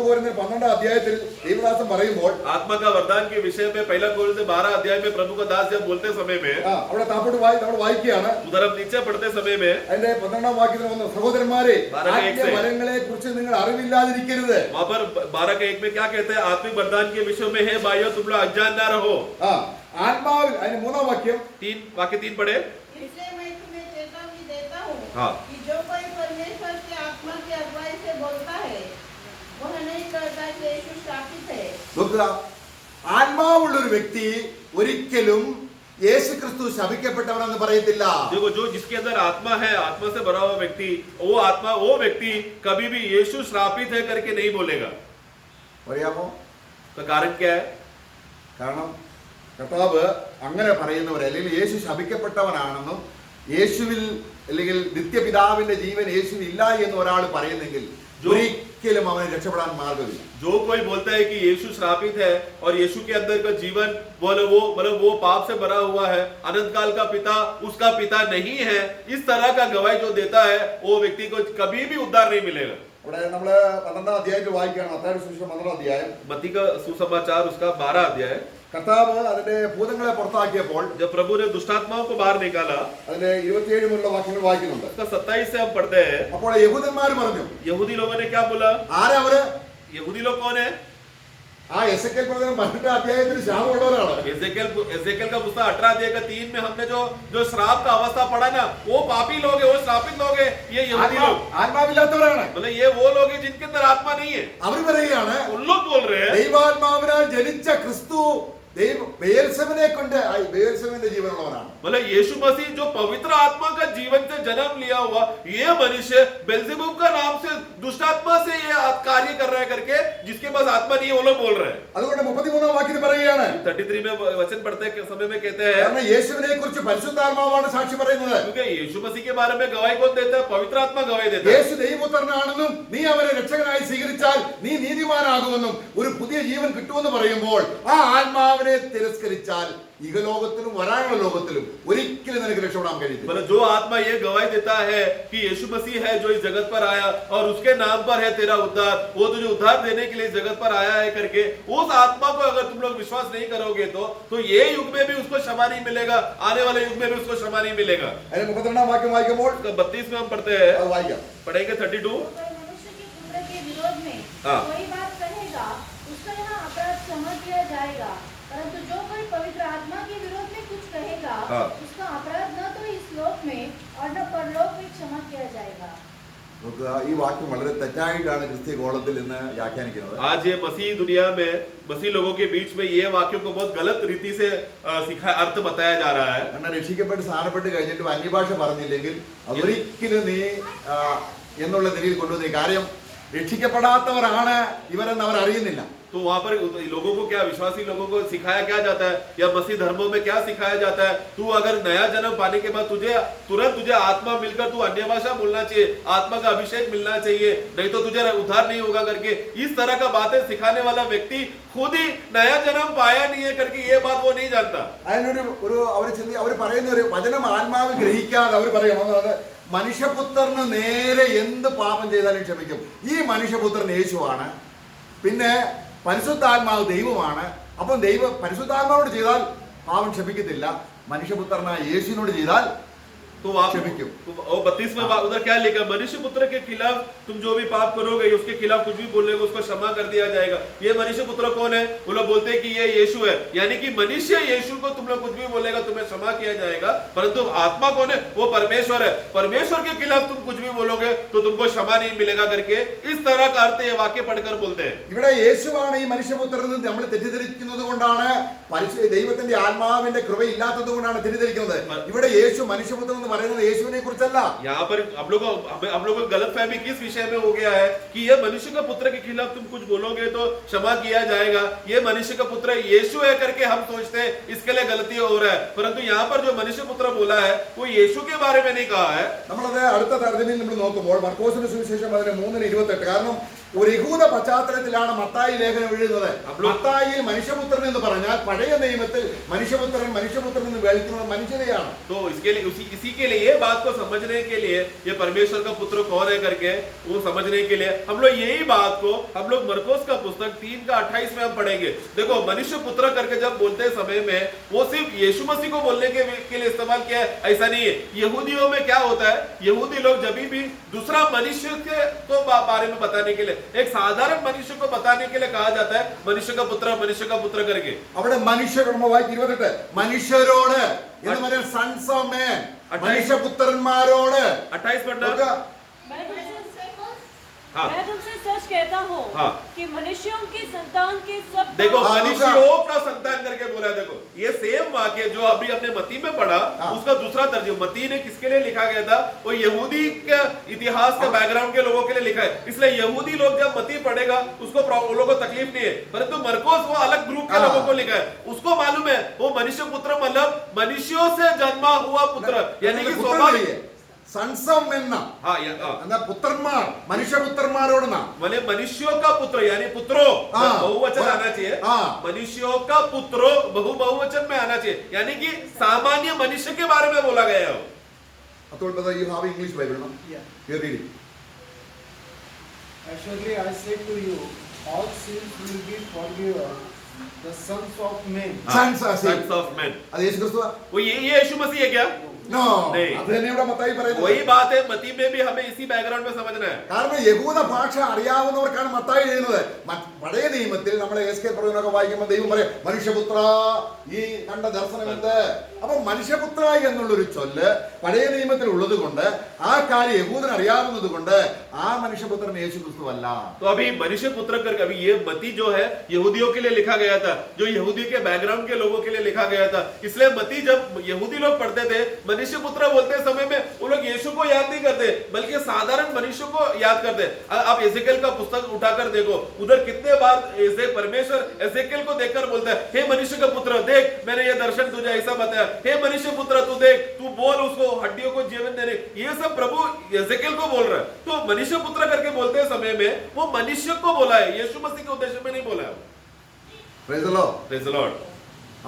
കൊരിന്ത്യർ 12 അധ്യായത്തിൽ ദൈവദാസൻ പറയുമ്പോൾ आत्मा का वरदान के विषय में 1 कोरिन्थियों 12 अध्याय में प्रभु का दास जब बोलते समय में, അവിടെ താപ്പോട്ട് നമ്മൾ വായിക്കുകയാണ്. उधर हम नीचे पढ़ते समय में അതിന്റെ 12 വാക്യത്തിൽ വന്നു, സഹോദരന്മാരെ बारह के एक से। വരങ്ങളെ കുറിച്ച് നിങ്ങൾ അറിവില്ലാതിരിക്കരുത്. वहां पर 12:1 में क्या कहते हैं? आत्मिक वरदान के विषय में है भाइयों तुम लोग अज्ञान ना रहो। ആത്മാവിൽ അതിന്റെ 3 വാക്യം 3 वाक्य 3 पढ़े। इसलिए मैं तुम्हें चेतावनी देता हूँ हाँ। कि जो कोई परमेश्वर की आत्मा की अगुवाई से बोलता है वह नहीं कहता कि यीशु शापित है। നോക്കുക, ആത്മാവുള്ള ഒരു വ്യക്തി ഒരിക്കലും യേശു ക്രിസ്തു ശപിക്കപ്പെട്ടവനെന്ന് പറയത്തില്ല. देखो, जो जिसके अंदर आत्मा है, आत्मा से भरा हुआ व्यक्ति, वो व्यक्ति कभी भी यीशु श्रापित है करके नहीं बोलेगा। അറിയാമോ? तो कारण क्या है? കാരണം കർത്താവ് അങ്ങനെ പറയുന്നവരെ, അല്ലെങ്കിൽ യേശു ശപിക്കപ്പെട്ടവനാണെന്നും യേശുവിൽ അല്ലെങ്കിൽ നിത്യപിതാവിന്റെ ജീവൻ യേശുവിൽ ഇല്ല എന്ന് ഒരാൾ പറയുന്നെങ്കിൽ ഒരിക്കലും അവന് രക്ഷപ്പെടാൻ മാർഗമില്ല. जो कोई बोलता है कि यीशु श्रापित है और यीशु के अंदर का जीवन वो पाप से भरा हुआ है, अनंत काल का पिता उसका पिता नहीं है, इस तरह का गवाही जो देता है वो व्यक्ति को कभी भी उद्धार नहीं मिलेगा। ഇവിടെ നമ്മള് 12 അധ്യായത്തിൽ വായിക്കുകയാണ്, മത്തായിയുടെ സുവിശേഷം 12 അധ്യായം. मत्ती का सुसमाचार उसका 12 अध्याय। കർത്താവ് അതിന്റെ ഭൂതങ്ങളെ പുറത്താക്കിയപ്പോൾ जब प्रभु ने दुष्टात्माओं को बाहर निकाला, അതിന്റെ 27 മുതലുള്ള വാക്യങ്ങൾ വായിക്കുന്നുണ്ട്. उसका 27 से हम पढ़ते हैं। അപ്പോൾ യഹൂദന്മാർ പറഞ്ഞു, यहूदी लोगों ने क्या बोला? ആരാ അവര്? यहूदी लोग कौन है? ആ എസെക്കേൽ പ്രവചനം 12 അധ്യായത്തിൽ ശാപമുള്ളവരാണ്. एजेकियल का पुस्तक 18 अध्याय का 3 में हमने जो श्राप का अवस्था पढ़ा ना, वो पापी लोग है, वो श्रापित लोग है, ये यहूदी लोग। ആത്മാവില്ലാത്തവരാണ്. मतलब ये वो लोग हैं जिनके अंदर आत्मा नहीं है। അവർ പറയുകയാണ്, उन लोग बोल रहे हैं ദൈവാത്മാവിനാൽ ജനിച്ച ക്രിസ്തു ബെയൽസെബിനെ കൊണ്ട് ബെയൽസെബിന്റെ ജീവനുള്ളവനാണ്. मतलब यीशु मसीह जो पवित्र आत्मा का जीवन से जन्म लिया हुआ ये मनुष्य बेल्जेबूब का नाम से दुष्ट आत्मा से ये कार्य कर रहा है करके, जिसके पास आत्मा नहीं है वो लोग बोल रहे हैं। അതുകൊണ്ട് 33 വാക്യത്തിൽ പറയുകയാണ്, 33 में वचन पढ़ते समय में कहते हैं, കാരണം യേശുവിനെ കുറിച്ച് പരിശുദ്ധാത്മാവാണ് സാക്ഷി പറയുന്നത്. क्योंकि यीशु मसीह के बारे में गवाही कौन देता है? पवित्र आत्मा गवाही देता है। യേശു ദൈവപുത്രനാണെന്നും നീ അവനെ രക്ഷകനായി സ്വീകരിച്ചാൽ നീ നീതിമാനാകുമെന്നും ഒരു പുതിയ ജീവൻ കിട്ടുമെന്ന് പറയുമ്പോൾ ആ ആത്മാവിനെ തിരസ്കരിച്ചാൽ ഇഹലോകത്തിലും വരാനുള്ള ലോകത്തിലും ഒരിക്കലും നിനക്ക് രക്ഷപ്പെടാൻ കഴിയില്ല. मतलब जो आत्मा ये गवाही देता है कि यीशु मसीह है जो इस जगत पर आया और उसके नाम पर है तेरा उद्धार, वो तुझे उद्धार देने के लिए इस जगत पर आया है करके, उस आत्मा को अगर तुम लोग विश्वास नहीं करोगे तो ये युग में भी उसको क्षमा नहीं मिलेगा, आने वाले युग में भी उसको क्षमा नहीं मिलेगा। അതിന് 32 വാക്യം വായിക്കുമ്പോൾ 32 में हम पढ़ते हैं, അത് വായിക്കാം. पढ़ेंगे 32। कोई मनुष्य के पुत्र के विरोध में हाँ। कोई बात कहेगा, उसका यहाँ अपराध क्षमा किया जाएगा, परंतु जो कोई पवित्र आत्मा के विरोध में कुछ कहेगा, हाँ। उसका अपराध न तो इस लोक में और न परलोक में क्षमा किया जाएगा। നോക്കുക, ഈ വാക്യം വളരെ തെറ്റായിട്ടാണ് ക്രിസ്തീയ കോളത്തിൽ നിന്ന് വ്യാഖ്യാനിക്കുന്നത്. आज ये मसीह दुनिया में मसीह लोगों के बीच में ये वाक्यों को बहुत गलत रीति से अर्थ बताया जा रहा है. കാരണം രക്ഷിക്കപ്പെട്ട് സ്ഥാനപ്പെട്ട് കഴിഞ്ഞിട്ട് അന്യഭാഷ പറഞ്ഞില്ലെങ്കിൽ അതൊരിക്കലും നീ എന്നുള്ള നിലയിൽ കൊണ്ടുവന്ന കാര്യം രക്ഷിക്കപ്പെടാത്തവരാണ് ഇവരെന്ന് അവർ അറിയുന്നില്ല. तो वहां पर लोगों को क्या, विश्वासी लोगों को सिखाया क्या जाता है, या मसीह धर्मों में क्या सिखाया जाता है, तू अगर नया जन्म पाने के बाद तुझे आत्मा मिलकर तू अन्य भाषा बोलना चाहिए, आत्मा का अभिषेक मिलना चाहिए, नहीं तो तुझे उद्धार नहीं होगा करके इस तरह का बातें सिखाने वाला व्यक्ति खुद ही नया जन्म पाया नहीं है करके ये बात वो नहीं जानता. അവർ പറയുന്ന ഒരു വചനം ആത്മാവ് ഗ്രഹിക്കാതെ അവർ പറയുന്നത് മനുഷ്യപുത്രന് നേരെ എന്ത് പാപം ചെയ്താലും ക്ഷമിക്കും. ഈ മനുഷ്യപുത്രൻ യേശുവാണ്, പിന്നെ പരിശുദ്ധാത്മാവ് ദൈവമാണ്. അപ്പം പരിശുദ്ധാത്മാവോട് ചെയ്താൽ പാപം ക്ഷമിക്കത്തില്ല, മനുഷ്യപുത്രനായ യേശുവിനോട് ചെയ്താൽ तो आप 32वें उधर क्या लिखा, मनुष्य पुत्र के खिलाफ तुम जो भी पाप करोगे उसके खिलाफ कुछ भी बोलेगे उसको क्षमा कर दिया जाएगा. ये मनुष्य पुत्र कौन है? वो लोग बोलते हैं कि ये यीशु है, यानी कि मनुष्य यीशु को तुम लोग कुछ भी बोलेगा तुम्हें क्षमा किया जाएगा, परंतु आत्मा कौन है? वो परमेश्वर है. परमेश्वर के खिलाफ तुम कुछ भी बोलोगे तो तुमको क्षमा नहीं मिलेगा करके इस तरह का अर्थ ये वाक्य पढ़कर बोलते हैं. ഇവിടെ യേശുവാണ് ഈ മനുഷ്യപുത്രൻ എന്ന് നമ്മൾ തെറ്റിദ്ധരിക്കുന്നത് കൊണ്ടാണ്, ദൈവത്തിന്റെ ആത്മാവിന്റെ കൃപ ഇല്ലാത്തത് കൊണ്ടാണ് തെറ്റിദ്ധരിക്കുന്നത്. ഇവിടെ യേശു മനുഷ്യപുത്രൻ പറയുന്നത് യേശുവിനെ കുറിച്ചല്ല. यहाँ पर हम लोग को गलतफहमी किस विषय में हो गया है कि ये मनुष्य का पुत्र के खिलाफ तुम कुछ बोलोगे तो क्षमा किया जाएगा, ये मनुष्य का पुत्र यीशु है करके हम सोचते हैं, इसके लिए गलती हो रहा है. परंतु यहाँ पर जो मनुष्य पुत्र बोला है वो यीशु के बारे में नहीं कहा है. നമ്മളത് അടുത്ത തർജ്ജമയിൽ നമ്മൾ നോക്കുമ്പോൾ മർക്കോസിന്റെ സുവിശേഷം 3:28, കാരണം ഒരു യഹൂദ പശ്ചാത്തലത്തിലാണ് മത്തായി ലേഖനം എഴുതുന്നത്. മത്തായിയിൽ മനുഷ്യപുത്രൻ എന്ന് പറഞ്ഞാൽ പഴയ നിയമത്തിൽ മനുഷ്യപുത്രൻ എന്ന് വിളിക്കുന്നത് മനുഷ്യരെയാണ്. तो इसके लिए इसी के लिए ये बात को समझने के लिए ये परमेश्वर का पुत्र कौन है करके वो समझने के लिए हम लोग यही बात को हम लोग मरकोस का पुस्तक 3:28 में हम पढ़ेंगे. देखो मनुष्य पुत्र करके जब बोलते समय में वो सिर्फ यीशु मसीह को बोलने के लिए इस्तेमाल किया है, ऐसा नहीं है. यहूदियों में क्या होता है, यहूदी लोग जब भी दूसरा मनुष्य के तो बारे में बताने के लिए एक साधारण मनुष्य को बताने के लिए कहा जाता है मनुष्य का पुत्र करके. അവിടെ മനുഷ്യരോട് 28 മനുഷ്യരോട് എന്ന് പറഞ്ഞാൽ സൺസ് ഓഫ് മാൻ, മനുഷ്യപുത്രന്മാരോട് 28 पढ़ना. मैं तुमसे सच कहता हूँ हाँ. कि मनुष्यों की संतान के सब देखो हाँ, मनुष्यों का संतान करके बोला. देखो ये सेम वाक्य जो अभी अपने मती में पढ़ा हाँ. उसका दूसरा तर्जुमा मती ने किसके लिए लिखा गया था, वो यहूदी के इतिहास के बैकग्राउंड के लोगों के लिए लिखा है, इसलिए यहूदी लोग जब मती पढ़ेगा उसको लोगों को तकलीफ नहीं है. परंतु मरकोस वो अलग ग्रुप के लोगों को लिखा है, उसको मालूम है वो मनुष्य पुत्र मतलब मनुष्यों से जन्मा हुआ पुत्र, यानी कि स्वाभाविक സൺസ് ഓഫ് മെൻ എന്നാ പുത്രന്മാർ, മനുഷ്യപുത്രന്മാരോടുന്ന मैंने मनुष्यों का पुत्र यानी पुत्रो बहुवचन आना चाहिए. मनुष्यों का पुत्रो बहुवचन में आना चाहिए, यानी कि सामान्य मनुष्य के बारे में बोला गया है. you have English Bible, no? Yeah. You're reading. Assuredly I say to you, all sins will be forgiven the sons of men. Sons of men. അത് യേശു ക്രിസ്തുവാ? वो ये यीशु मसीह है क्या? No. नहीं. അത് തന്നെ ഇവിടെ മത്തായി പറയുന്നത്. वही बात है, मती में भी हमें इसी बैकग्राउंड में समझना है. കാരണം യഹൂദ ഭാഷ അറിയാവുന്നവർക്കാണ് മത്തായി എഴുതുന്നത്. പഴയ നിയമത്തിൽ നമ്മൾ എസ്കേൽ പ്രവചനമൊക്കെ വായിക്കുമ്പോൾ ദൈവം പറയും മനുഷ്യപുത്ര ഈ കണ്ട ദർശനം എന്ത്. അപ്പൊ മനുഷ്യപുത്ര എന്നുള്ളൊരു ചൊല്ല് പഴയ നിയമത്തിൽ ഉള്ളത് കൊണ്ട് ആ കാര്യം യഹൂദൻ അറിയാവുന്നത് കൊണ്ട് ആ മനുഷ്യപുത്രൻ യേശു ക്രിസ്തു അല്ല. तो अभी मनुष्य पुत्र करके अभी ये मती जो है यहूदियों के लिए लिखा गया था, जो यहूदी के बैकग्राउंड के लोगों के लिए लिखा गया था, इसलिए मती जब यहूदी लोग पढ़ते थे मनुष्य पुत्र बोलते समय में वो लोग यीशु को याद नहीं करते बल्कि साधारण मनुष्य को याद करते. आप एजेकिएल का पुस्तक उठाकर देखो, उधर कितने बार परमेश्वर एजेकिएल को देखकर बोलता है हे मनुष्य का पुत्र देख मैंने ये दर्शन तुझे ऐसा बताया, हे मनुष्य पुत्र तू देख तू बोल उसको हड्डियों को जीवन देने, ये सब प्रभु एजेकिएल को बोल रहा है. तो मनुष्य पुत्र करके बोलते समय में वो मनुष्य को बोला है, यीशु मसीह के उद्देश्य में नहीं बोला है. Praise the Lord. Praise the Lord.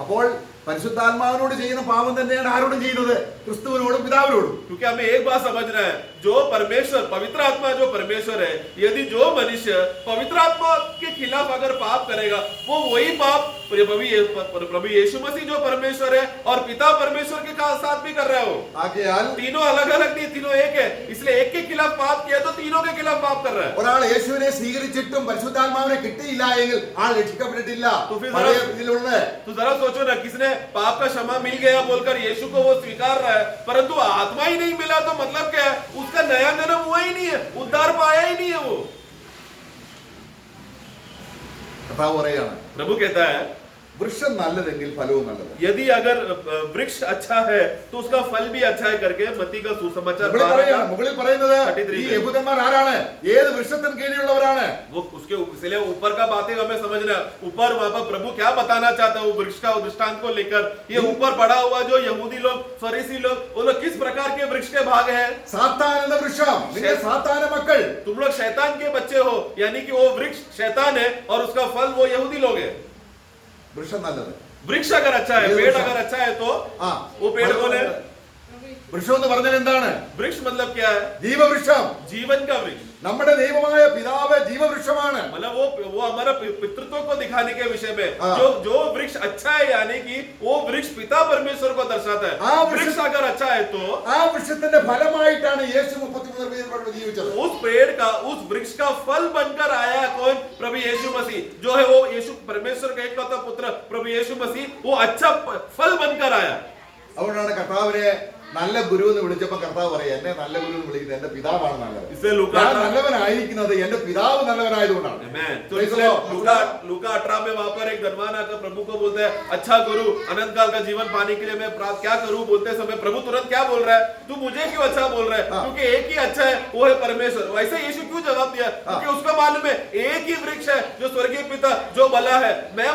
അപ്പോൾ പരിശുദ്ധാത്മാവിനോട് ചെയ്യുന്ന പാപം തന്നെയാണ് ആരോടും ചെയ്യുന്നത്, ക്രിസ്തുവിനോടും പിതാവിനോടും. क्योंकि हमें एक बात समझना है, जो परमेश्वर पवित्र आत्मा जो परमेश्वर है, यदि जो मनुष्य पवित्र आत्मा के खिलाफ अगर पाप करेगा वो वही पाप प्रभु यीशु मसीह जो परमेश्वर है और पिता परमेश्वर के साथ भी कर रहा है. वो ആകയാൽ तीनों अलग अलग नहीं, तीनों एक है, इसलिए एक के खिलाफ पाप किया तो तीनों के खिलाफ पाप कर रहा है. ഒരാൾ യേശുവിനെ സ്വീകരിച്ചിട്ടും പരിശുദ്ധാത്മാവിനെ കിട്ടിയില്ല എങ്കിൽ ആൾ രക്ഷിക്കപ്പെട്ടിട്ടില്ല. तो फिर പഴയ ഇതിലുള്ളത് तो जरा सोचो ना, किसने पाप का क्षमा मिल गया बोलकर यीशु को वो स्वीकार रहा है परंतु आत्मा ही नहीं मिला तो मतलब क्या है, उसका नया जन्म हुआ ही नहीं है, उद्धार पाया ही नहीं है वो। കർത്താവ് പറയാണ് प्रभु कहता है വൃക്ഷം നല്ലതെങ്കിൽ ഫലവും നല്ലത്. यदि अगर वृक्ष अच्छा है तो उसका फल भी अच्छा है करके मत्ती का सुसमाचार മുകളിൽ പറയുന്നത് ഈ യഹൂദന്മാർ ആരാണ്? ഏത് വൃക്ഷത്തിന് കീഴിലുള്ളവരാണ്? वो उसके इसलिए ऊपर का बातें हमें समझना। ऊपर वहां पर प्रभु क्या बताना चाहता है वो वृक्ष का दृष्टांत को लेकर, ये ऊपर पड़ा हुआ जो यहूदी लोग फरीसी लोग, वो लोग किस प्रकार के वृक्ष के भाग है? സാത്താൻ എന്ന വൃക്ഷം, നിങ്ങൾ സാത്താന മക്കൾ, तुम लोग शैतान के बच्चे हो, यानी कि वो वृक्ष शैतान है और उसका फल वो यहूदी लोग है। വൃക്ഷം നല്ലത്. वृक्ष अगर अच्छा है, पेड़ अगर अच्छा है तो वो पेड़ कौन है? വൃക്ഷം എന്ന് പറഞ്ഞാൽ എന്താണ്? वृक्ष मतलब क्या है? ജീവവൃക്ഷം. जीवन का वृक्ष। നമ്മുടെ ദൈവമായ പിതാവ് ജീവവൃക്ഷമാണ്. मतलब वो हमारा पितृत्व को दिखाने के विषय में जो वृक्ष अच्छा है, यानी कि वो वृक्ष पिता परमेश्वर को दर्शाता है। वृक्ष अगर अच्छा है तो ആ വൃക്ഷത്തിന്റെ ഫലമായിട്ടാണ് യേശു 33 ജീവിച്ചത്. उस पेड़ का, उस वृक्ष का फल बनकर आया कौन? प्रभु यीशु मसीह, जो है वो यीशु परमेश्वर का एकलौता पुत्र प्रभु यीशु मसीह, वो अच्छा फल बनकर आया। അതുകൊണ്ടാണ് കർത്താവിനെ നല്ല ഗുരു എന്ന് വിളിച്ചപ്പോ കർത്താവ് പറയാം, എന്നെ നല്ല ഗുരു എന്ന് വിളിക്കുന്നത് എന്റെ പിതാവാണ് നല്ലത്. ഞാൻ നല്ലവനായിരിക്കുന്നത് എന്റെ പിതാവ് നല്ലവനായതുകൊണ്ടാണ്. तो इसलिए लूका 18 में वहां पर एक धनवान आकर प्रभु को बोलते हैं, अच्छा गुरु, अनंत काल का जीवन पाने के लिए मैं क्या करूं? बोलते समय प्रभु तुरंत क्या बोल रहा है? तू मुझे क्यों अच्छा बोल रहा है? क्योंकि एक ही अच्छा है, वो है परमेश्वर। वैसे यीशु क्यों जवाब दिया? क्योंकि उसका मालूम है एक ही वृक्ष है जो स्वर्गीय पिता जो भला है। मैं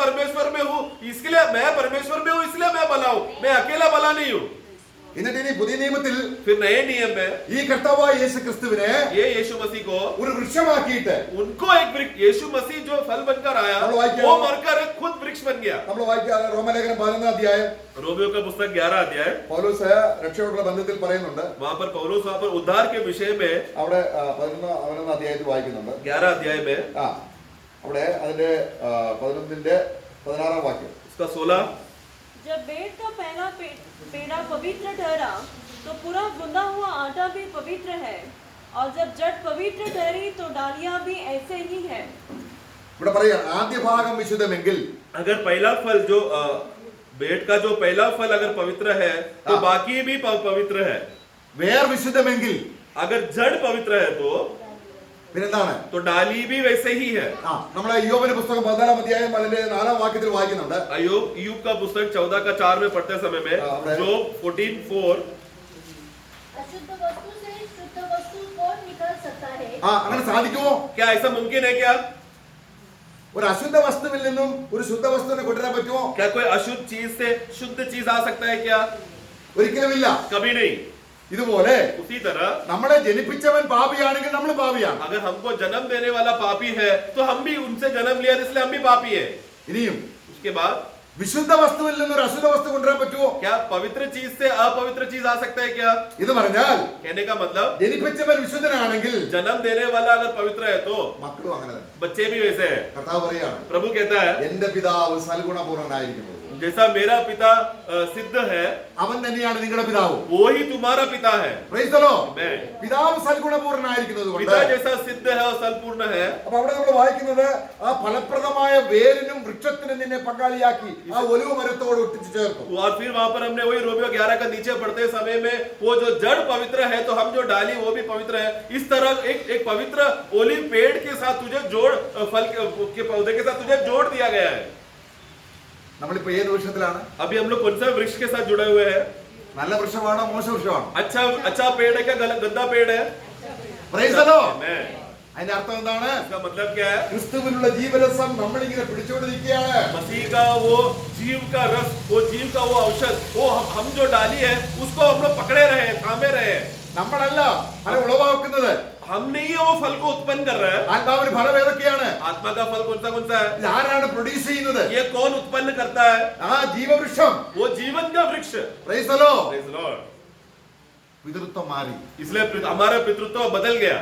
परमेश्वर में हूँ, इसलिए मैं परमेश्वर में हूँ, इसलिए मैं भला हूँ, मैं अकेला भला नहीं हूँ। എന്നിട്ട് ഇനി പുതിയ നിയമത്തിൽ फिर नए नियम में ഈ കർത്താവായ യേശു ക്രിസ്തുവിനെ ये यीशु मसीह को ഒരു വൃക്ഷമാക്കിയിട്ട് उनको एक वृक्ष, यीशु मसीह जो फल बनकर आया वो मरकर एक खुद वृक्ष बन गया। നമ്മൾ വായിക്കുക റോമലേഖനം 11 അധ്യായം, रोमियो का पुस्तक 11 अध्याय, പൗലോസ് രക്ഷയോടുള്ള ബന്ധത്തിൽ പറയുന്നുണ്ട്. वहां पर पौलुस वहां पर उद्धार के विषय में അവിടെ 11 അധ്യായത്തിൽ വായിക്കുന്നുണ്ട്. 11 अध्याय में അവിടെ അതിന്റെ 11ന്റെ 16 വാക്യം, उसका 16, जब बेट का पहला पेड़ा पवित्र ठहरा तो पूरा गुंदा हुआ आटा भी पवित्र है, और जब जड़ पवित्र ठहरी तो डालियां भी ऐसे ही है। ഇവിടെ പറയാം ആദ്യ ഭാഗം വിശുദ്ധമെങ്കിൽ, अगर पहला फल जो बेट का जो पहला फल अगर पवित्र है तो बाकी भी पवित्र है। വേർ വിശുദ്ധമെങ്കിൽ, अगर जड़ पवित्र है പിന്നെന്താണ്? तो डाली भी वैसे ही है। നമ്മളെ യോബിന്റെ പുസ്തകം 14 അധ്യായം അതിന്റെ 4 വാക്യത്തിൽ വായിക്കുന്നുണ്ട്. यूब का पुस्तक 14 का 4 में पढ़ते समय में जोब 14:4, अशुद्ध वस्तु से शुद्ध वस्तु कौन निकाल सकता है? അങ്ങനെ സാധിക്കുമോ? क्या ऐसा मुमकिन है क्या? ഒരു അശുദ്ധ വസ്തുവിൽ നിന്നും ഒരു ശുദ്ധ വസ്തുവിനെ കൊണ്ടുവരാൻ പറ്റുമോ? क्या कोई अशुद्ध चीज से शुद्ध चीज आ सकता है क्या? ഒരിക്കലുമില്ല. कभी नहीं। ഇതുപോലെ उसी तरह നമ്മളെ ജനിപ്പിച്ചവൻ പാപിയാണെങ്കിൽ നമ്മൾ പാപിയാണ്. अगर हमको जन्म देने वाला पापी है तो हम भी उनसे जन्म लिया, इसलिए हम भी पापी है। ഇനിയും उसके बाद വിശുദ്ധ വസ്തുവിൽ നിന്ന് ഒരു അശുദ്ധ വസ്തു കൊണ്ടുവരാൻ പറ്റുമോ? क्या पवित्र चीज से अपवित्र चीज आ सकता है क्या? ഇത് പറഞ്ഞാൽ कहने का मतलब ജനിപ്പിച്ചവൻ വിശുദ്ധനാണെങ്കിൽ जन्म देने वाला अगर पवित्र है तो മക്കളും അങ്ങനെ തന്നെ. बच्चे भी वैसे है। കർത്താവ് പറയാണ്, प्रभु कहता है എന്റെ പിതാവ് സൽഗുണപൂർണ്ണനായിരിക്കുന്നു, जैसा मेरा पिता सिद्ध है അവൻ തന്നെയാണ് നിങ്ങളുടെ പിതാവ്. वो ही तुम्हारा पिता है। Praise the Lord. Amen। പിതാവ് സൽഗുണപൂർണ്ണനായിരിക്കുന്നത് കൊണ്ട് पिता जैसा सिद्ध है और संपूर्ण है। അപ്പൊ അവിടെ നമ്മൾ വായിക്കുന്നത് ആ ഫലപ്രദമായ വേരിനും വൃക്ഷത്തിനും നിന്നെ പങ്കാളിയാക്കി ആ ഒലിവ് മരത്തോട് ഒട്ടിച്ചു ചേർത്തു. और फिर वहां पर हमने वही रोमियो 11 का नीचे पढ़ते समय में वो जो जड़ पवित्र है तो हम जो डाली वो भी पवित्र है। इस तरह एक पवित्र ओलिव पेड़ के साथ तुझे फल के पौधे के साथ तुझे जोड़ दिया गया है। നമ്മളിപ്പോ ഏത് വൃക്ഷത്തിലാണ്? अभी हम लोग कौन सा वृक्ष के साथ जुड़े हुए हैं? നല്ല വൃക്ഷമാണോ മോശ വൃക്ഷമാണോ? अच्छा पेड़ है क्या गंदा पेड़ है? Praise the Lord. Amen। അതിന്റെ അർത്ഥം എന്താണ്? इसका मतलब क्या है? ക്രിസ്തുവിനുള്ള ജീവരസം നമ്മളിങ്ങനെ പിടിച്ചുകൊണ്ടിരിക്കുകയാണ്. मसीह का वो जीव का रस, वो जीव का वो औषध, वो हम जो डाली है उसको हम लोग पकड़े रहे, थामे रहे। നമ്മളല്ല ഫലം ഉളവാക്കുന്നത്. हम नहीं है वो फल को उत्पन्न कर रहा है। ആത്മാവിന് ഫലം ഏതൊക്കെയാണ്? आत्मा का फल कौन सा है? ഇത് ആരാണ് പ്രൊഡ്യൂസ് ചെയ്യുന്നത്? ये कौन उत्पन्न करता है? ആ ജീവവൃക്ഷം. वो जीवन का वृक्ष। Praise the Lord. Praise the Lord। പിതൃത്വം മാറി. इसलिए हमारा पितृत्व बदल गया।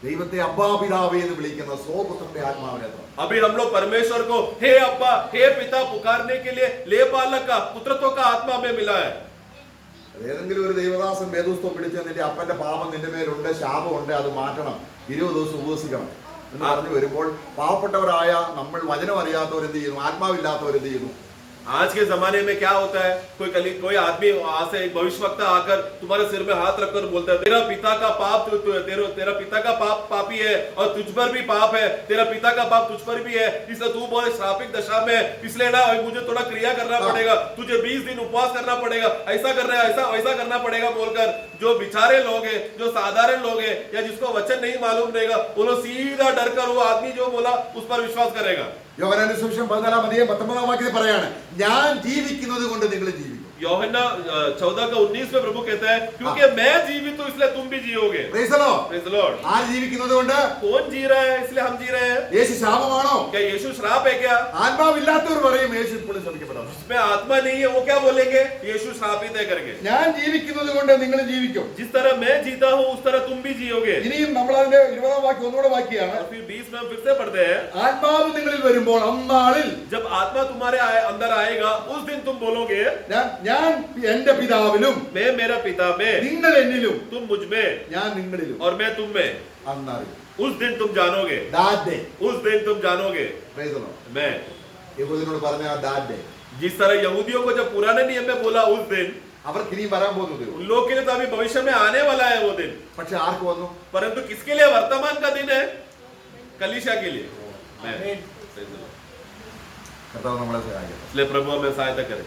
ദൈവത്തെ അബ്ബാ പിതാവേ എന്ന് വിളിക്കുന്ന സ്വപുത്രന്റെ ആത്മാവിനെ अभी हम लोग परमेश्वर को हे अब्बा हे पिता पुकारने के लिए ले बालक का पुत्रत्व का आत्मा में मिला है। ഏതെങ്കിലും ഒരു ദൈവദാസൻ വേദോസ്തം പിടിച്ച് നിന്റെ അപ്പന്റെ പാപം നിന്റെ മേലുണ്ട്, ശാപമുണ്ട്, അത് മാറ്റണം, 20 ദിവസം ഉപവസിക്കണം എന്ന് പറഞ്ഞു വരുമ്പോൾ പാവപ്പെട്ടവരായ നമ്മൾ വചനം അറിയാത്തവർ എന്ത് ചെയ്യുന്നു? ആത്മാവില്ലാത്തവർ എന്ത് ചെയ്യുന്നു? आज के जमाने में क्या होता है, कोई आदमी वहां से एक भविष्यवक्ता आकर तुम्हारे सिर में हाथ रखकर बोलता है तेरा पिता का पाप तेरा पिता का पाप पापी है और तुझ पर भी पाप है, तेरा पिता का पाप तुझ पर भी है, इसलिए तू बहुत श्रापित दशा में है, इसलिए ना मुझे थोड़ा क्रिया करना पड़ेगा, तुझे 20 दिन उपवास करना पड़ेगा, ऐसा करना है, ऐसा वैसा करना पड़ेगा बोलकर जो बेचारे लोग हैं, जो साधारण लोग हैं या जिसको वचन नहीं मालूम रहेगा, वो लोग सीधा डर कर वो आदमी जो बोला उस पर विश्वास करेगा। യോഹന്നാന്റെ സുവിശേഷം 14-19 വാക്യത്തിൽ പറയാണ്, ഞാൻ ജീവിക്കുന്നത് കൊണ്ട് നിങ്ങൾ ജീവിക്കും. യോഹന്ന 14:19 में प्रभु कहता है क्योंकि मैं जीवित हूं इसलिए तुम भी जियोगे। Praise the Lord. Praise the Lord. ആര് ജീവിക്കുന്നത് കൊണ്ട്? कौन जी रहा है इसलिए हम जी रहे हैं? യേശു ശാപമാണോ? क्या यीशु श्राप है क्या? ആത്മാവില്ലാത്തവർ പറയും യേശു ഇപ്പോഴും ശപിക്കപ്പെടാം. जिसमें आत्मा नहीं है वो क्या बोलेंगे? यीशु श्रापित है करके। ഞാൻ ജീവിക്കുന്നത് കൊണ്ട് നിങ്ങൾ ജീവിക്കും. जिस तरह मैं जीता हूं उस तरह तुम भी जियोगे। ഇനിയും നമ്മൾ അതിന്റെ 20 വാക്യം ഒന്നുകൂടെ വാക്യാണ്. और फिर 20 में हम फिर से पढ़ते हैं, ആത്മാവ് നിങ്ങളിൽ വരുമ്പോൾ അന്നാളിൽ जब आत्मा तुम्हारे अंदर आएगा उस दिन तुम बोलोगे ഞാൻ എന്റെ പിതാവിലും मैं मेरा पिता में, നിങ്ങൾ എന്നിലും तुम मुझ में ഞാൻ നിങ്ങളിലും और मैं तुम में। അന്നറിയും. उस दिन तुम जानोगे, that day. उस दिन तुम जानोगे Praise the Lord. मैं। യഹൂദനോട് പറഞ്ഞ ആ that day. जिस तरह यहूदियों को जब पुराने नियम में बोला उस दिन, അവർക്ക് ഇനിയും വരാൻ പോകുന്നത്. उन लोग के लिए तो अभी भविष्य में आने वाला है वो दिन, പക്ഷെ ആർക്ക് വന്നു? परंतु किसके लिए वर्तमान का दिन है? कलीसिया के लिए। मैं। കർത്താവ് നമ്മളെ സഹായിക്കട്ടെ. इसलिए प्रभु हमें सहायता करे।